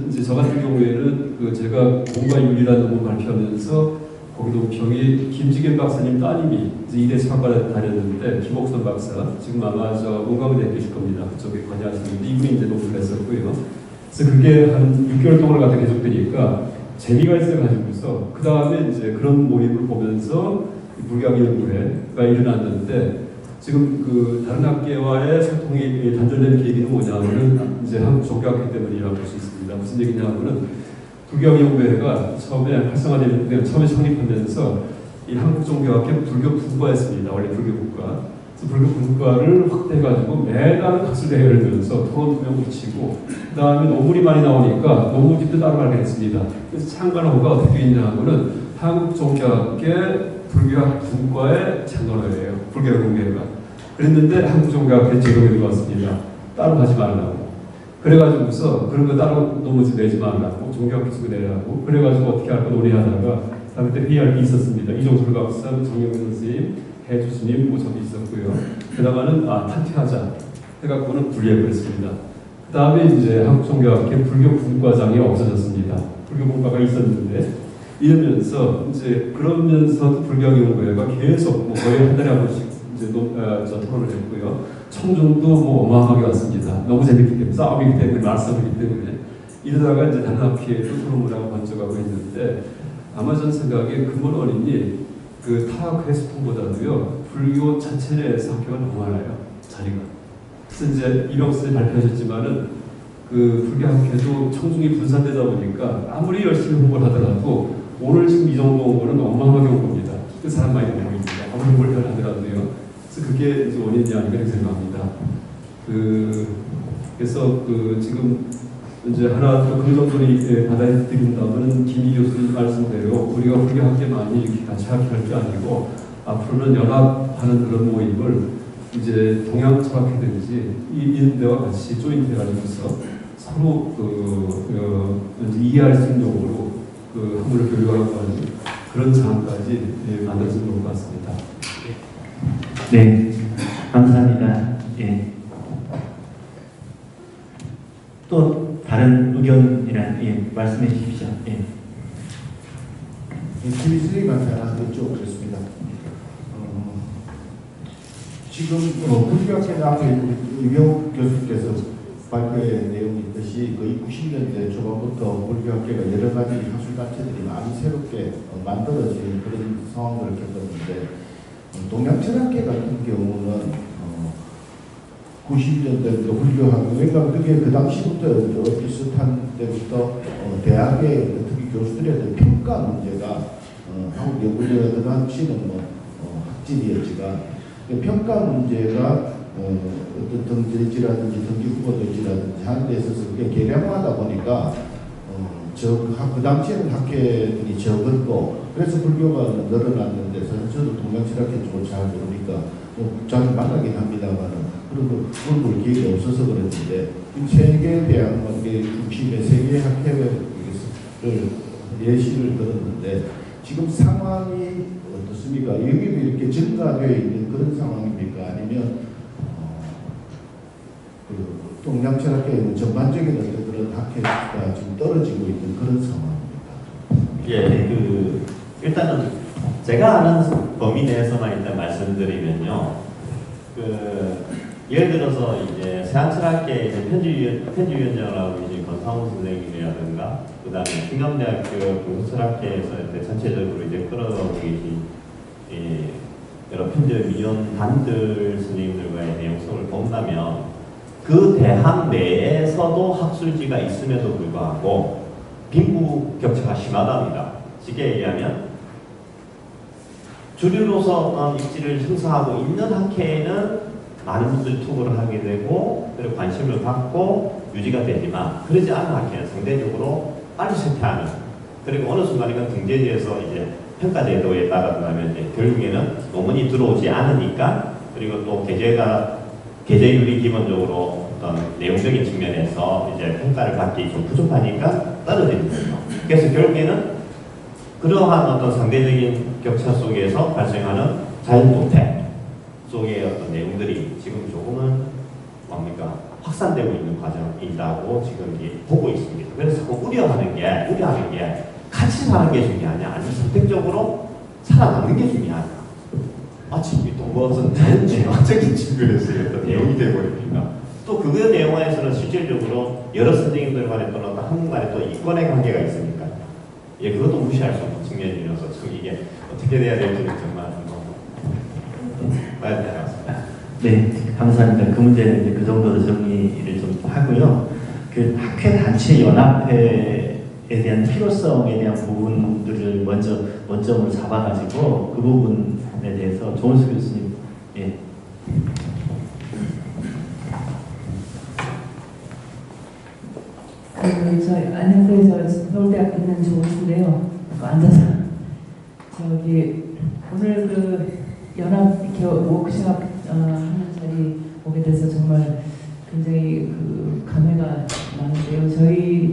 이제 저 같은 경우에는 제가 공과 윤리라는 논문 발표하면서 거기 논평이 김지겸 박사님 따님이 이제 이대 사과를 다녔는데 김옥선 박사 지금 아마 문광대에 계실 겁니다. 그쪽에 관여하시는데 이분이 이제 논문을 했었고요. 그래서 그게 한 6개월 동안 갖다 계속되니까 재미가 있어가지고서 그 다음에 이제 그런 모임을 보면서 불교학의 연구회가 일어났는데 지금 다른 학계와의 소통이 단절된 계기는 뭐냐면은 이제 한국 종교학회 때문이라고 볼 수 있습니다. 무슨 얘기냐면은 불교학의 연구회가 처음에 활성화되는 처음에 창립하면서 이 한국 종교학회 불교 국가였습니다. 원래 불교 국가. 그래서 불교 분과를 확대해가지고 매달 학술 대회를 들어서 토론 투명 붙이고 그 다음에 논문이 많이 나오니까 논문집도 따로 발견했습니다. 그래서 참관호가 어떻게 있냐 하면은 한국종교학회 불교학 분과의 참관호예요. 불교공개가. 그랬는데 한국종교학회 제도에 들어왔습니다. 따로 가지 말라고. 그래가지고서 그런 거 따로 논문집 내지 말라고 종교학회 쓰고 내라고 그래가지고 어떻게 할까 논의하다가 다음에 때 회의할 게 있었습니다. 이종술 박사, 정영근 선생님, 해주 스님 뭐 저도 있었고요. 그다음에는 탈퇴하자 해갖고는 분리해버렸습니다. 그 다음에 이제 한국종교학회 불교 분과장이 없어졌습니다. 불교 분과가 있었는데 이러면서 이제 그러면서도 불교연구회가 계속 뭐 거의 한 달에 한 번씩 이제 토론을 했고요. 청중도 뭐 어마어마하게 왔습니다. 너무 재밌기 때문에 싸움이기 때문에 말싸움이기 때문에 이러다가 이제 다른 학회에도 토론문화가 번져가고 있는데 아마 전 생각에 근본 원인이 그 타학 회수통보다도요 불교 자체 내에서 학교가 너무 많아요. 자리가. 그래서 이제 이명수에 발표하셨지만은 그 불교 학회도 청중이 분산되다 보니까 아무리 열심히 홍보를 하더라도 오늘 지금 이 정도 온 거는 어마어마하게 온 겁니다. 그 사람 많이 온 겁니다. 아무리 홍보를 하더라도요. 그래서 그게 이제 원인이 아닌가 생각합니다. 그래서 지금 이제 하나 더 긍정적으로 받아들인다면 김희 교수님 말씀대로 우리가 불교 학계만이 이렇게 같이 학회할 게 아니고 앞으로는 연합하는 그런 모임을 이제 동양 철학회든지 이런 데와 같이 조인트해가지고서 서로 이해할 수 있는 용어로 학문을 교류하고 하는 그런 상황까지 만들어지는 것 같습니다. 네, 감사합니다. 예. 또 다른 의견이란 말씀해 주십시오. 예. 김희 선생님한테 하나 여쭤보겠습니다. 지금 불교학회 앞에 이명 교수께서 발표의 내용이 있듯이 거의 90년대 초반부터 불교학회가 여러 가지 학술단체들이 많이 새롭게 만들어진 그런 상황을 겪었는데 동양철학회 같은 경우는 90년대 불교학회 왜냐하면 그게 그 당시부터 비슷한 때부터 대학의 특히 교수들의 평가 문제가 한국 연구대가 그 당시는 학질이었지만 평가 문제가 어떤 등재지라든지 등기 후보들이라든지 하는 데 있어서 그게 개량하다 보니까 그 당시에는 학회들이 적었고 그래서 불교가 늘어났는데 사실 저도 동양철학회 쪽을 잘 모르니까 자주 만나긴 합니다만은 그런 거 물어볼 기회가 없어서 그랬는데 세계대학의 중심의 세계학회를 예시를 들었는데 지금 상황이 어떻습니까? 영입이 이렇게 증가되어 있는 그런 상황입니까? 아니면 동양철학회의 전반적인 어떤 그런 학회가 지금 떨어지고 있는 그런 상황입니까? 예, 일단은 제가 아는 범위 내에서만 일단 말씀드리면요. 예를 들어서 이제 세한철학회 이제 편집위원장을 이제 권상우 선생님이라든가 그다음에 충남대학교 경수철학회에서 전체적으로 이제 끌어오고 계신 여러 편집위원단들 선생님들과의 내용성을 본다면 그 대학 내에서도 학술지가 있음에도 불구하고 빈부격차가 심하답니다. 쉽게 얘기하면 주류로서 어떤 입지를 형성하고 있는 학회에는 많은 분들이 투고를 하게 되고 그리고 관심을 갖고 유지가 되지만 그러지 않은 학회는 상대적으로 빨리 쇠퇴하는 그리고 어느 순간인가 등재지에서 이제 평가제도에 따라가면 이제 결국에는 논문이 들어오지 않으니까 그리고 또 계제율이 기본적으로 어떤 내용적인 측면에서 이제 평가를 받기 좀 부족하니까 떨어지는 거죠. 그래서 결국에는 그러한 어떤 상대적인 격차 속에서 발생하는 자연도태 속의 어떤 내용들이 지금 조금은 확산되고 있는 과정이라고 지금 보고 있습니다. 그래서 우려하는 게 같이 사는 게 중요하냐 아니면 선택적으로 살아가는 게 중요하냐 마치 동거선 자연적인 측면에서 어떤 내용이 되어버립니다. 또 그 내용에서는 실질적으로 여러 선생님들 간에 또는 학문 간에 또 이권의 관계가 있으니까 그것도 무시할 수 없는 측면이라서 참 이게 어떻게 돼야 될지는 정말 봐야 될 것 같습니다. 네, 감사합니다. 그 문제는 이제 그 정도로 정리를 좀 하고요. 그 학회 단체 연합회에 대한 필요성에 대한 부분들을 먼저 원점으로 잡아가지고 그 부분에 대해서 조은수 교수님, 네, 저희 안양구에서 서울대학교 있는 조은수인데요. 앉아서 오늘 그 연합 이렇게 워크숍 하는 자리 오게 돼서 정말 굉장히 그 감회가 많은데요.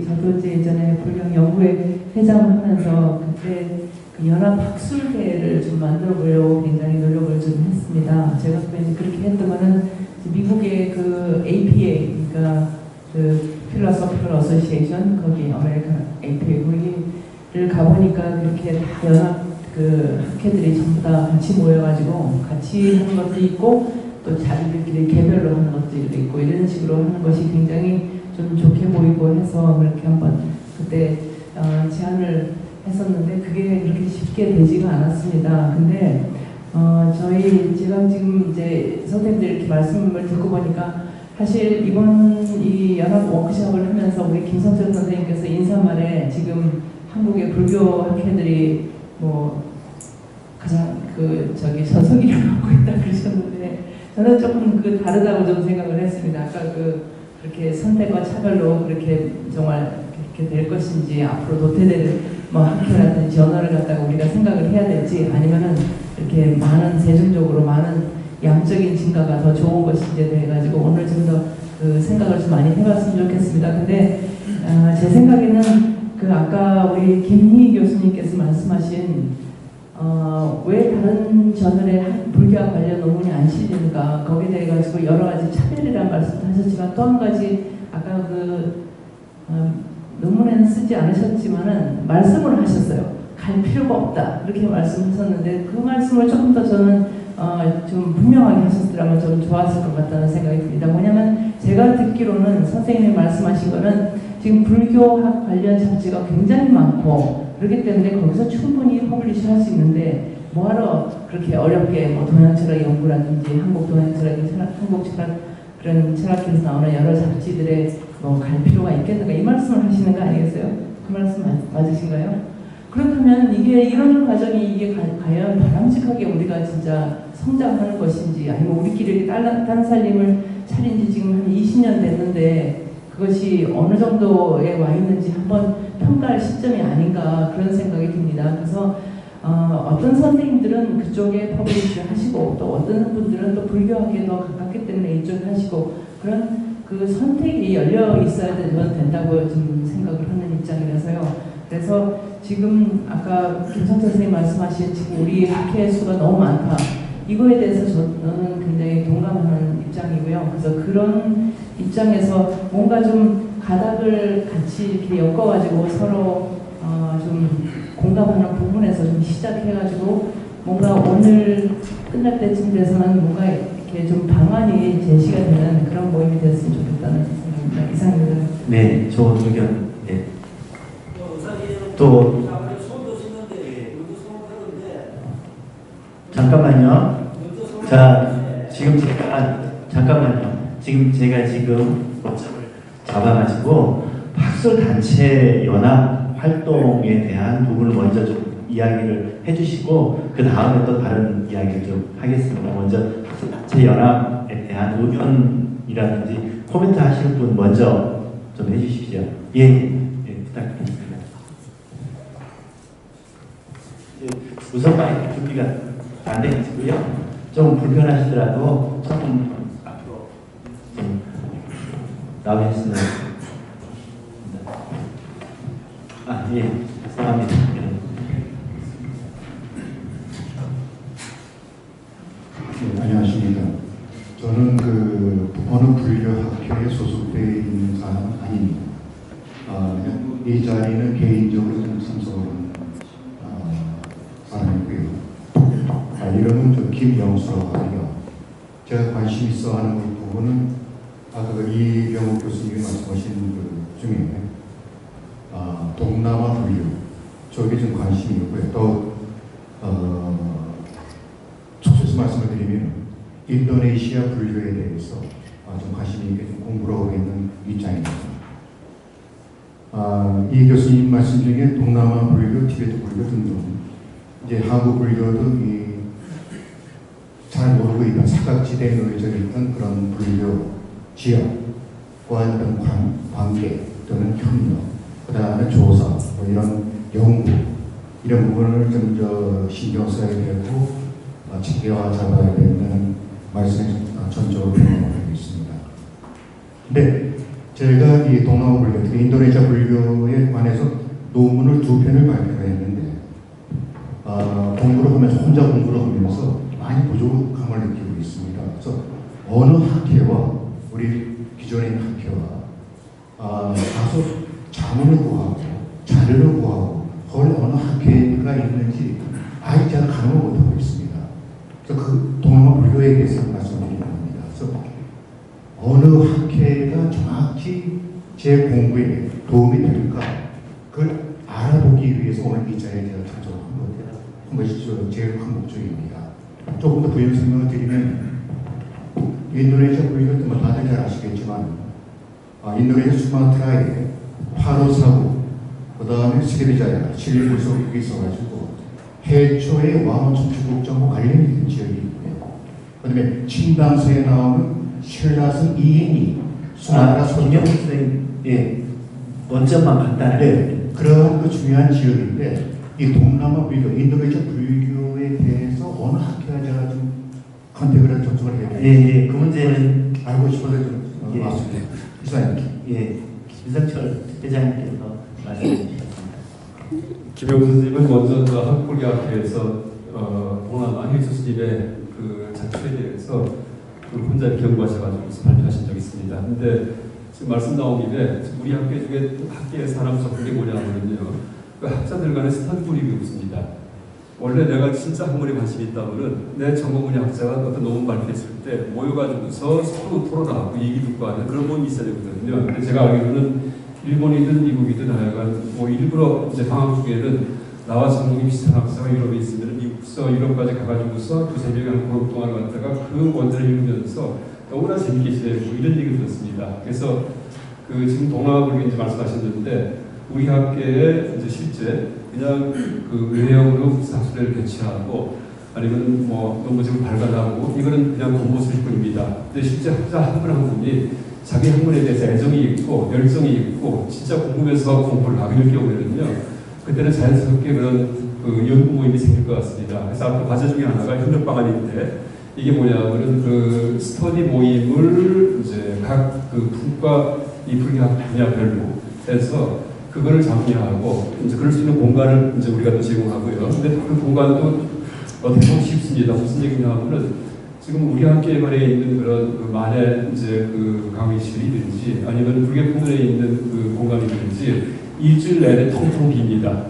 저도 이제 예전에 불경 연구회 회장을 하면서 그때 그 연합 학술회를 좀 만들어 보려고 굉장히 노력을 좀 했습니다. 제가 그렇게 했던 거는 미국의 그 APA, 그러니까 그 Philosophical Association, 거기 아메리칸 APA 거기를 가보니까 그렇게 다 연합 그 학회들이 전부 다 같이 모여가지고 같이 하는 것도 있고 또 자기들끼리 개별로 하는 것도 있고 이런 식으로 하는 것이 굉장히 좀 좋게 보이고 해서 그렇게 한번 그때 제안을 했었는데 그게 그렇게 쉽게 되지가 않았습니다. 근데 제가 지금 이제 선생님들 이렇게 말씀을 듣고 보니까 사실 이번 이 연합 워크숍을 하면서 우리 김성철 선생님께서 인사말에 지금 한국의 불교 학회들이 뭐 가장 전성기를 갖고 있다 그러셨는데 저는 조금 다르다고 좀 생각을 했습니다. 아까 그렇게 선택과 차별로 그렇게 정말 그렇게 될 것인지 앞으로 도태될 뭐 학회라든지 언어를 갖다가 우리가 생각을 해야 될지 아니면은 이렇게 많은 세종적으로 많은 양적인 증가가 더 좋은 것인지에 대해 가지고 오늘 좀 더 그 생각을 좀 많이 해봤으면 좋겠습니다. 근데 제 생각에는 아까 우리 김희 교수님께서 말씀하신 왜 다른 저널에 불교와 관련 논문이 안 실리는가 거기에 대해 가지고 여러 가지 차별이라는 말씀도 하셨지만 또 한 가지 아까 논문에는 쓰지 않으셨지만은 말씀을 하셨어요. 갈 필요가 없다 이렇게 말씀하셨는데 그 말씀을 조금 더 저는 좀 분명하게 하셨더라면 좀 좋았을 것 같다는 생각이 듭니다. 뭐냐면 제가 듣기로는 선생님이 말씀하신 거는 지금 불교학 관련 잡지가 굉장히 많고 그렇기 때문에 거기서 충분히 퍼블리시 할 수 있는데 뭐하러 그렇게 어렵게 뭐 동양철학 연구라든지 한국 철학 그런 철학에서 나오는 여러 잡지들에 뭐 갈 필요가 있겠는가 이 말씀을 하시는 거 아니겠어요? 그 말씀 맞으신가요? 그렇다면 이런 과정이 과연 바람직하게 우리가 진짜 성장하는 것인지 아니면 우리끼리 다른 살림을 차린 지 지금 한 20년 됐는데 그것이 어느 정도에 와 있는지 한번 평가할 시점이 아닌가 그런 생각이 듭니다. 그래서 어떤 선생님들은 그쪽에 퍼블리시를 하시고 또 어떤 분들은 또 불교학에 더 가깝기 때문에 이쪽에 하시고 그런 그 선택이 열려 있어야 된다고 좀 생각을 하는 입장이라서요. 그래서 지금 아까 김성철 선생님 말씀하신 지금 우리 학회 수가 너무 많다. 이거에 대해서 저는 굉장히 동감하는 입장이고요. 그래서 그런 입장에서 뭔가 좀 가닥을 같이 이렇게 엮어가지고 서로 좀 공감하는 부분에서 좀 시작해가지고 뭔가 오늘 끝날 때쯤 돼서는 뭔가 이렇게 좀 방안이 제시가 되는 그런 모임이 됐으면 좋겠다는 생각입니다. 이상입니다. 네, 좋은 의견. 네. 또 잠깐만요. 자, 지금 잠깐만요. 지금 제가 거점을 잡아가지고 학술단체 연합 활동에 대한 부분을 먼저 좀 이야기를 해주시고 그 다음에 또 다른 이야기를 좀 하겠습니다. 먼저 학술단체 연합에 대한 의견이라든지 코멘트 하실 분 먼저 좀 해주십시오. 예, 부탁드립니다. 우선 마이크 준비가 안 되시고요. 좀 불편하시더라도 조금 앞으로 좀 나오셨으면. 예, 죄송합니다. 네, 안녕하십니까. 저는 어느 불교학회에 소속되어 있는 사람은 아닙니다. 이 자리는 개인적으로 좀 참석하는 사람이고요. 이름은 좀 김영수라고 하고요. 제가 관심 있어 하는 부분은 아까 이병욱 교수님이 말씀하신 중에 동남아 불교 저게 좀 관심이 있고요. 또 초에서 말씀을 드리면 인도네시아 불교에 대해서 좀 관심이 있게 좀 공부를 하고 있는 입장입니다. 이 교수님 말씀 중에 동남아 불교, 티베트 불교 등등 이제 한국 불교도 잘 모르고 있던 사각지대에 놓여져 있던 그런 불교 지역과 어떤 관계 또는 협력, 그다음에 조사, 뭐 이런 연구 이런 부분을 좀 신경 써야 되고 체계화 잡아야 된다는 말씀에 전적으로 공감하고 있습니다. 근데 제가 이 동남아 불교, 특히 인도네시아 불교에 관해서 논문을 2편을 발표했는데 공부를 하면서 혼자 공부를 하면서 많이 부족함을 느끼고 있습니다. 그래서 어느 학회와 우리 기존에 있는 학회와 가서 자문을 구하고 자료를 구하고 거기 어느 학회가 있는지 아예 제가 가늠을 못하고 있습니다. 그래서 그 동남아 불교에 대해서 말씀드리는 겁니다. 그래서 어느 학회가 정확히 제 공부에 도움이 될까 그걸 알아보기 위해서 오늘 이 자리에 제가 참석한 것이 제일 큰 목적입니다. 조금 더 부연 설명을 드리면 인도네시아 불교는 뭐 다들 잘 아시겠지만 인도네시아 수마트라에 파로사구 그 다음에 스리비자야 칠리불석이 있어가지고 해초의 왕천추국정과 관련이 있는 지역이 있고요. 그 다음에 침당서에 나오는 신라성 이인이 수마트라 김영수 선생님, 예, 원점만 간단하게. 네, 그런 그 중요한 지역인데 이 동남아 불교, 인도네시아 불교에 대해서 어느 학회가 제가 좀 컨택을 접촉을 해야 돼요. 예, 그 문제는 알고 싶어서 좀 예. 왔습니다. 이사님. 예, 김성철 회장님께서 말씀해 주셨습니다. 김영수 선생님은 먼저 그 한국불교학회에서 동남아 힐스님의 그 자출에 대해서 그 혼자 경고하셔가지고 발표하신 적이 있습니다. 근데 지금 말씀 나온 김에 우리 학교 중에 학계의 사람 접근이 뭐냐면요, 그 학자들 간의 스터디 그룹이 없습니다. 원래 내가 진짜 학문에 관심이 있다면은 내 전공 분야 학자가 어떤 논문 발표했을 때 모여가지고서 서로 토론하고 얘기 듣고 하는 그런 모임이 있어야 되거든요. 근데 제가 알기로는 일본이든 미국이든 하여간 뭐 일부러 이제 방학 중에는 나와 전공이 비슷한 학자가 유럽에 있으면 미국서 유럽까지 가가지고서 2-3명이 한 그룹 동안 갔다가 그 원들을 읽으면서 너무나 재밌게 지내고 이런 얘기를 들었습니다. 그래서 그 지금 동남아 불교 이제 말씀하셨는데 우리 학계에 이제 실제 그냥 그 외형으로 사수를 배치하고 아니면 뭐 논문집을 발간하고 이거는 그냥 겉모습일 뿐입니다. 근데 실제 학자 한 분 한 분이 자기 학문에 대해서 애정이 있고 열정이 있고 진짜 궁금해서 공부를 하게 될 경우에는요, 그때는 자연스럽게 그런 그 연구 모임이 생길 것 같습니다. 그래서 앞으로 과제 중에 하나가 협력 방안인데 이게 뭐냐면은 그 스터디 모임을 이제 각 그 분과 이 분야 분야별로 해서 그거를 장려하고 이제 그럴 수 있는 공간을 이제 우리가 또 제공하고요. 근데 그 공간도 어떻게 보면 쉽습니다. 무슨 얘기냐면은 지금 우리 학계관에 있는 그런 그 만의 이제 그 강의실이든지 아니면 불교품들에 있는 그 공간이든지 일주일 내내 텅텅 빕니다.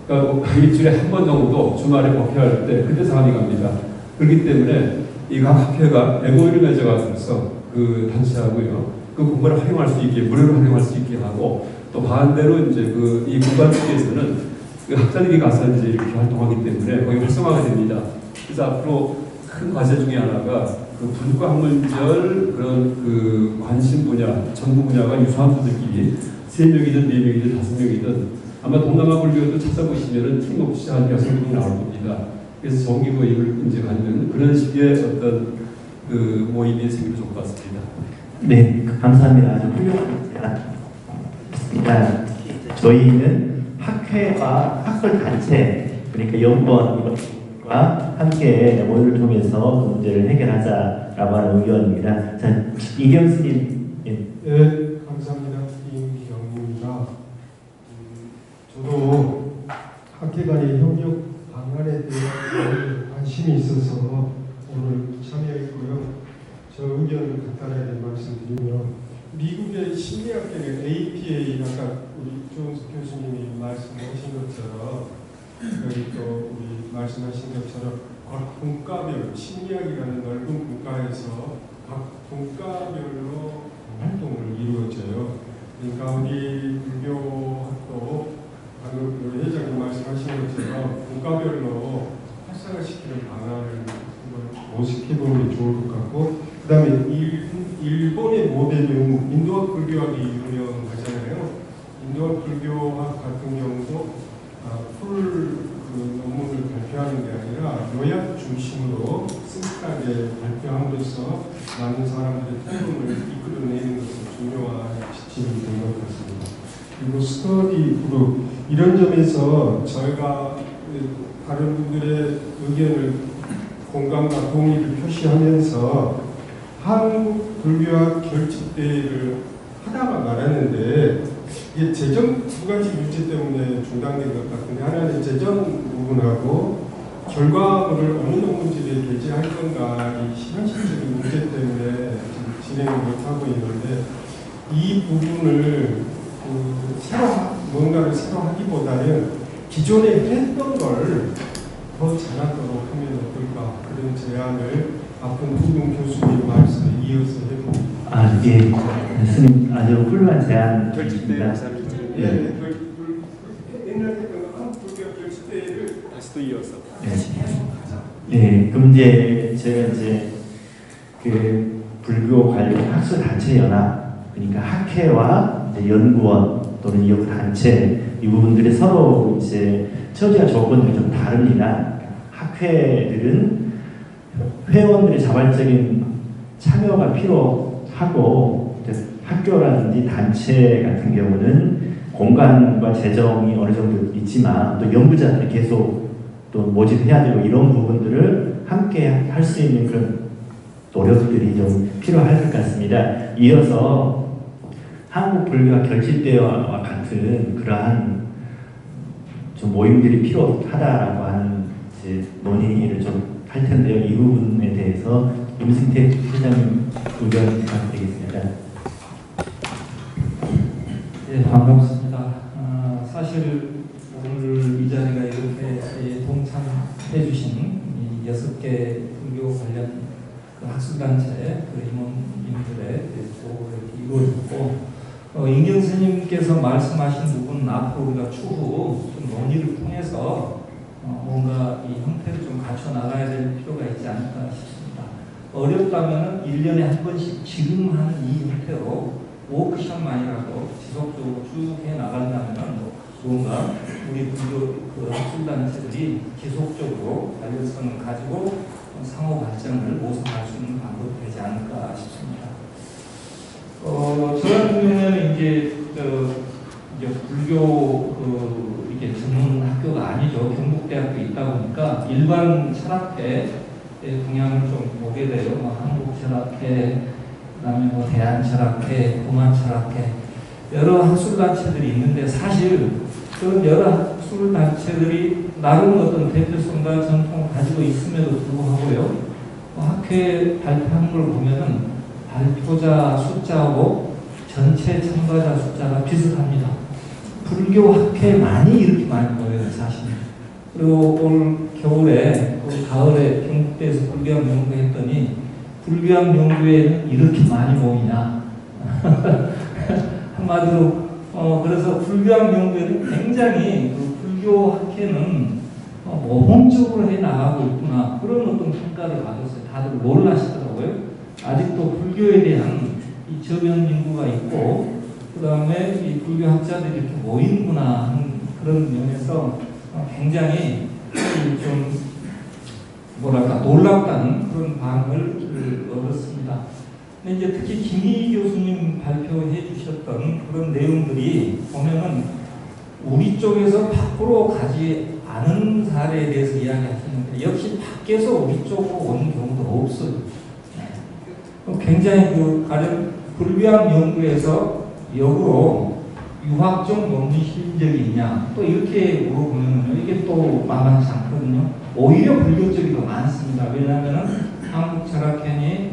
그러니까 일주일에 한 번 정도 주말에 법회할 때 그때 사람이 갑니다. 그렇기 때문에 이 각 학회가 MOU를 맺어가면서 그 단체하고요, 그 공간을 활용할 수 있게 무료로 활용할 수 있게 하고 또 반대로 이제 그 이 공간 속에서는 그 학자들이 가서 이제 이렇게 활동하기 때문에 거의 활성화가 됩니다. 그래서 앞으로 큰 과제 중에 하나가 그 분과 학문절 그런 그 관심 분야, 전공 분야가 유사한 분들끼리 3명이든 4명이든 5명이든 아마 동남아 불교도 찾아보시면은 틀림없이 한 6명 나올 겁니다. 그래서 정기 모임을 이제 갖는 그런 식의 어떤 그 모임이 생기면 좋을 것 같습니다. 네, 감사합니다. 아주 훌륭한 제안입니다. 저희는 학회와 학술 단체, 그러니까 연구원과 함께 모임을 통해서 그 문제를 해결하자라고 하는 의견입니다. 자, 이경수님. 예. 네, 감사합니다. 임경입니다. 저도 학회 간의 협력 방안에 대한 관심이 있어서 오늘 참여했고요. 저 의견 간단하게 말씀드리면 미국의 심리학계는 APA, 아까 우리 조은석 교수님이 말씀하신 것처럼 여기 또 우리 말씀하신 것처럼 각 분과별, 심리학이라는 넓은 분과에서 각 분과별로 활동을 이루어져요. 그러니까 우리 불교학도 방금 우리 회장님 말씀하신 것처럼 분과별로 활성화시키는 방안을 한번 모색해보면 좋을 것 같고, 그 다음에 일본의 모델은 인도학 불교학이 유명하잖아요. 인도학 불교학 같은 경우도 풀 논문을 발표하는 게 아니라 요약 중심으로 스무스하게 발표함으로써 많은 사람들의 토론을 이끌어내는 것이 중요한 지침이 된 것 같습니다. 그리고 스터디 그룹 이런 점에서 저희가 다른 분들의 의견을 공감과 동의를 표시하면서 한국 불교학 결집대회를 하다가 말았는데 이게 재정 두 가지 문제 때문에 중단된 것 같은데, 하나는 재정 부분하고 결과물을 어느 논문집에 게재할 건가 이 현실적인 문제 때문에 지금 진행을 못하고 있는데, 이 부분을 뭔가를 새로 하기보다는 기존에 했던 걸 더 잘하도록 하면 어떨까, 그런 제안을 앞으로 두 분 교수님 말씀에 이어서 해봅니다. 예, 교수님 아주 훌륭한 제안입니다. 옛날에 한국 불교 결집대회를 다시 또 이어서. 네, 그럼 제가 그 불교 관련 학술 단체 연합, 그러니까 학회와 이제 연구원 또는 이 단체 이 부분들이 서로 처지와 조건들이 좀 다릅니다. 학회들은 회원들의 자발적인 참여가 필요하고, 학교라든지 단체 같은 경우는 공간과 재정이 어느 정도 있지만 또 연구자들이 계속 또 모집해야 되고, 이런 부분들을 함께 할 수 있는 그런 노력들이 좀 필요할 것 같습니다. 이어서 한국 불교학 결집대회와 같은 그러한 좀 모임들이 필요하다라고 하는 논의를 좀 할 텐데요. 이 부분에 대해서 임승택 회장님 의견 부탁드리겠습니다. 네, 반갑습니다. 사실 오늘 이 자리가 이렇게 동참해 주신 이 6개 불교 관련 그 학술단체 그 임원님들의 조로 이렇게 이루어졌고, 임경 스님께서 말씀하신 부분은 앞으로 우리가 추후 좀 논의를 통해서 뭔가 이 형태를 좀 갖춰 나가야 될 필요가 있지 않을까 싶습니다. 어렵다면 1년에 한 번씩 지금 하는 이 형태로 워크숍만이라도 지속적으로 쭉 해 나간다면 뭔가 우리 불교 그 학술단체들이 지속적으로 관련성을 가지고 상호 발전을 모색할 수 있는 방법이 되지 않을까 싶습니다. 저 같은 경우에는 이제 불교 이게 전문 학교가 아니죠. 경북대학교 있다 보니까 일반 철학회의 동향을 좀 보게 돼요. 한국철학회, 그다음에 대한철학회, 공안철학회 여러 학술단체들이 있는데, 사실 그런 여러 학술단체들이 나름 어떤 대표성과 전통을 가지고 있음에도 불구하고요, 학회 발표하는 걸 보면은 발표자 숫자하고 전체 참가자 숫자가 비슷합니다. 불교 학회만이 이렇게 많이 모여요, 사실. 그리고 올 겨울에, 올 가을에 경북대에서 불교학 연구했더니 불교학 연구회는 이렇게 많이 모이냐. 한마디로 그래서 불교학 연구회는 굉장히 그 불교 학회는 모범적으로 해 나가고 있구나, 그런 어떤 평가를 받았어요. 다들 놀라시더라고요. 아직도 불교에 대한 이 저변 연구가 있고, 그 다음에 이 불교 학자들이 이렇게 모이는구나 하는 그런 면에서 굉장히 좀 뭐랄까 놀랍다는 그런 반응을 얻었습니다. 근데 이제 특히 김희 교수님 발표해 주셨던 그런 내용들이 보면은 우리 쪽에서 밖으로 가지 않은 사례에 대해서 이야기하시는데, 역시 밖에서 우리 쪽으로 오는 경우도 없어요. 굉장히 가령 불교학 연구에서 역으로 유학적 논문 실적이 있냐 또 이렇게 물어보면 이게 또 만만치 않거든요. 오히려 불교 쪽이 더 많습니다. 왜냐하면 한국철학회니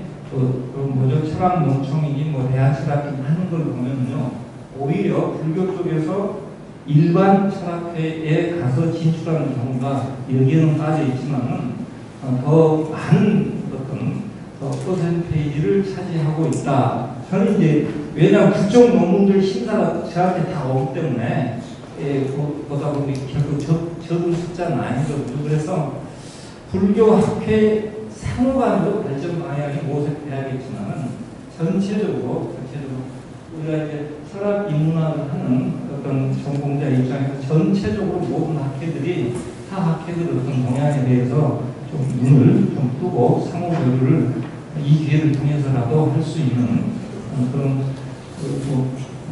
철학 농총이니 대한철학회 하는 걸 보면요, 오히려 불교 쪽에서 일반 철학회에 가서 진출하는 경우가 여기에는 빠져 있지만은 더 많은 어떤 퍼센테이지를 차지하고 있다. 저는 이제 왜냐하면 그쪽 논문들 심사가 저한테 다 오기 때문에 보다 보니 결국 적은 숫자는 아니거든요. 그래서 불교 학회 상호간으로 발전 방향이 모색돼야겠지만은 전체적으로 우리가 이제 철학 인문학을 하는 어떤 전공자 입장에서 전체적으로 모든 학회들이 타 학회들 어떤 동향에 대해서 좀 눈을 좀 뜨고 상호 교류를 이 기회를 통해서라도 할 수 있는 그런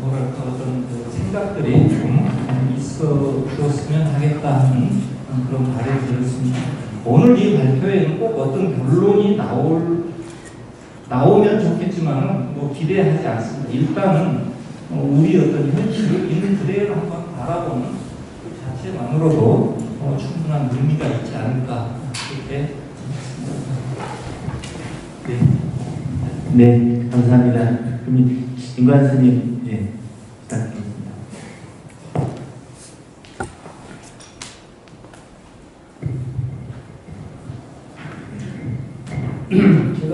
뭐랄까 어떤 생각들이 좀 있어 주었으면 하겠다 하는 그런 바람이 들었습니다. 오늘 이 발표에는 꼭 어떤 결론이 나오면 좋겠지만은 뭐 기대하지 않습니다. 일단은 우리 어떤 현실을 있는 그대로 한번 바라보는 그 자체만으로도 충분한 의미가 있지 않을까 그렇게 생각합니다. 네, 감사합니다. 그럼 임관 스님, 예, 부탁드립니다. 제가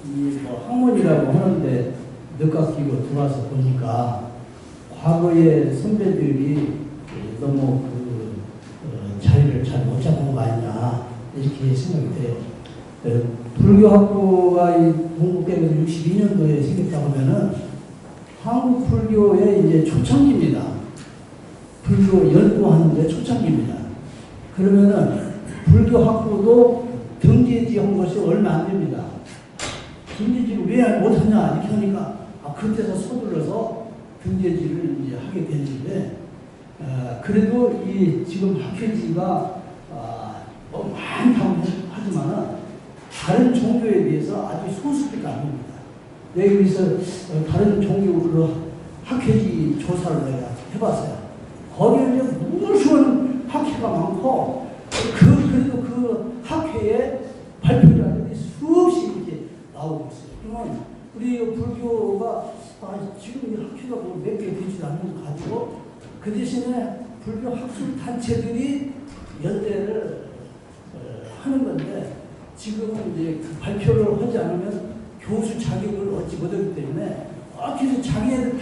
이뭐 학문이라고 하는데 늦깎이고 들어와서 보니까 과거의 선배들이 너무 자리를 잘 못 잡은 거 아니냐 이렇게 생각이 돼요. 불교학부가 동국대에서 62년도에 생겼다고 하면은 한국 불교의 이제 초창기입니다. 불교 연구하는데 초창기입니다. 그러면은 불교학부도 등재지한 것이 얼마 안 됩니다. 등재지를 왜 못하냐 이렇게 하니까 그때서 서둘러서 등재지를 이제 하게 됐는데 그래도 이 지금 학회지가 뭐 많다고 하지만은 다른 종교에 비해서 아주 소수밖에 안 됩니다. 여기서 다른 종교 그 학회지 조사를 내가 해봤어요. 거기에 이제 무수한 학회가 많고 그래도 그 학회에 발표자들이 수없이 이렇게 나오고 있어요. 그러면 우리 불교가 지금 이 학회가 뭐 몇 개 되지 않는 거 가지고 그 대신에 불교 학술 단체들이 연대를 하는 건데 지금은 이제 그 발표를 하지 않으면 교수 자격을 얻지 못하기 때문에 그래서 자기네들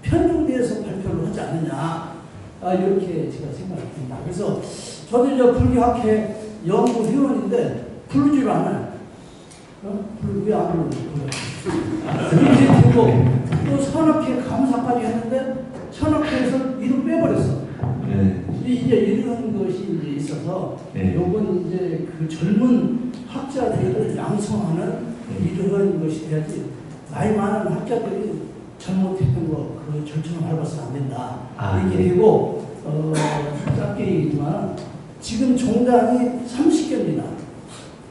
편중돼서 발표를 하지 않느냐 이렇게 제가 생각합니다. 그래서 저도 이제 불교학회 연구위원인데 부르지를 않아요. 왜안 부르는 이제 되고 또 산업회 감사까지 했는데 산업회에서 이름 빼버렸어. 네. 이제 이런 것이 이제 있어서 네. 요건 이제 그 젊은 학자들을 양성하는 이런 것이 돼야지 나이 많은 학자들이 잘못했던 거 그 절차를 밟아서는 안 된다. 이렇게 네. 되고 짧게 얘기지만 지금 종단이 30개입니다.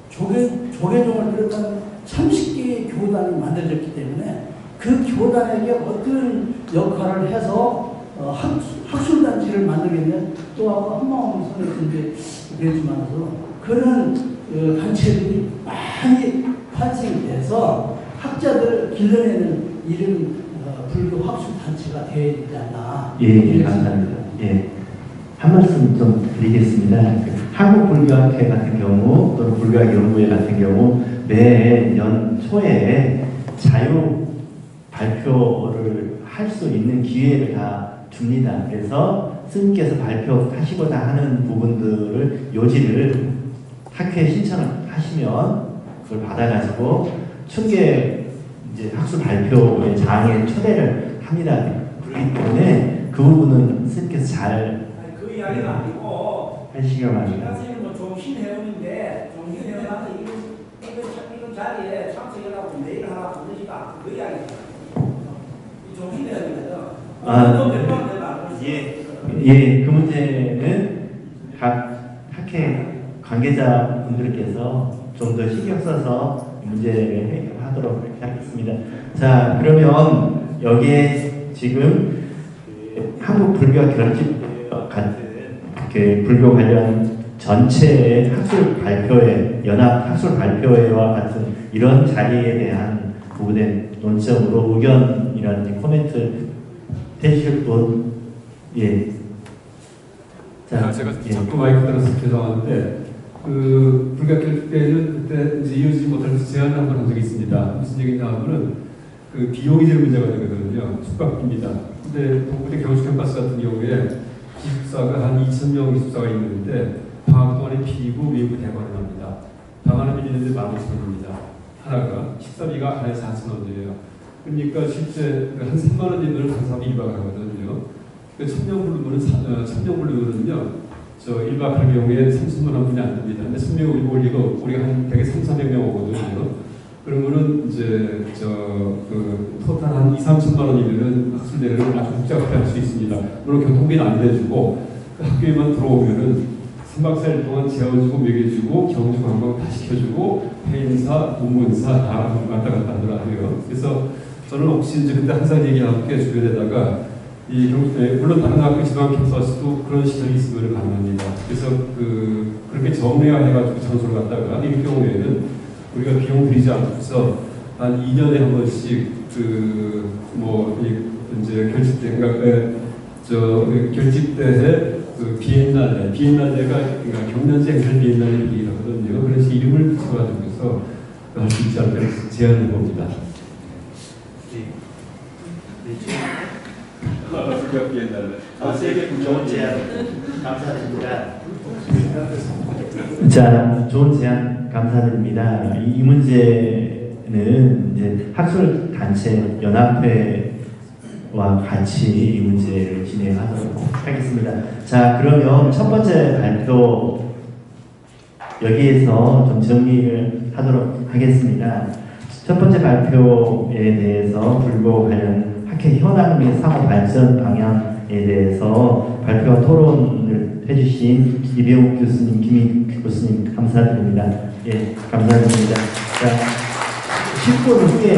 조계종을 비롯한 30개의 교단이 만들어졌기 때문에 그 교단에게 어떤 역할을 해서 학술단체를 만들겠냐 또 아까 한마음 선에서 이제 그랬지만서 그런 단체들이 많이 탄생이 돼서 학자들을 길러내는 이런 불교 학술단체가 되어야 되지 않나. 예, 감사합니다. 예. 한 말씀 좀 드리겠습니다. 한국불교학회 같은 경우 또는 불교학연구회 같은 경우 매년 초에 자유 발표를 할 수 있는 기회를 다 줍니다. 그래서 스님께서 발표하시고자 하는 부분들을 요지를 학회에 신청을 하시면 그걸 받아가지고 총계 이제 학술 발표의 장에 초대를 합니다. 그렇기 때문에 그 부분은 스님께서 잘 그 이야기는 아니고 하시길 바랍니다. 선생님 뭐 종신회원인데 종신회원한테 이런 자리에 참석하라고 메일 하나 보내니까 그 이야기잖아요. 이 종신회원이거든. 예, 그 문제는 각 학회 관계자분들께서 좀 더 신경 써서 문제를 해결하도록 하겠습니다. 자, 그러면 여기에 지금 한국 불교 결집 같은 그 불교 관련 전체의 학술 발표회, 연합 학술 발표회와 같은 이런 자리에 대한 부분의 논점으로 의견이라든지 코멘트 해주실 분, 예. 자, 제가 예. 자꾸 마이크 들어서 죄송한데 그 불가결집회는 그때 이제 이어지지 못해서 제안을 한번 한 적이 있습니다. 무슨 얘기냐 하면은 그 비용이 제일 문제가 되거든요. 숙박비입니다. 근데 동부대 경식 캠퍼스 같은 경우에 기숙사가 한 2,000명 기숙사가 있는데 방학 동안에 비고 외부 대관을 합니다. 방 하나 빌리는데 15,000원입니다. 하나가 식사비가 하나에 4,000원이에요. 그러니까 실제 한 3만 원 정도를 강사비 1박 하거든요. 1,000명 부르면은 1,000명 부르거든요. 저 1박 하는 경우에 30만 원 분이 안 됩니다. 근데 1,000명 올리고 우리가 한 대개 3,400명 오거든요. 그러면은 이제 그 토탈 한 2~3천만 원이면은 학술대회를 아주 복잡하게 할 수 있습니다. 물론 교통비는 안 내주고 학교에만 들어오면은 3박 4일 동안 재워주고 먹여주고 경주 관광 다 시켜주고 해인사, 문문사 다 왔다 갔다 하더라고요. 그래서 저는 혹시 이제 그때 항상 얘기하는 게 주변에다가 이 물론 다른 학교 지방 캠퍼스도 그런 시설이 있으면 가능합니다. 그래서 그렇게 정례화해가지고 장소를 갔다가 이런 경우에는 우리가 비용 들이지 않고서 한 2년에 한 번씩 이제 결집대회 비엔날레가 그러니까 경년제 행사 비엔날레 얘기하거든요. 그래서 이름을 붙여가지고서 할 수 있지 않을까 제안해 봅니다. 좋은 제안 감사드립니다. 자, 좋은 제안 감사드립니다. 이 문제는 이제 학술 단체 연합회와 같이 이 문제를 진행하도록 하겠습니다. 자, 그러면 첫 번째 발표 여기에서 좀 정리를 하도록 하겠습니다. 첫 번째 발표에 대해서 불고 관련 학회 현황 및 사업 발전 방향에 대해서 발표와 토론을 해주신 이병욱 교수님, 김희 교수님 감사드립니다. 예, 감사드립니다. 자, 10분 후에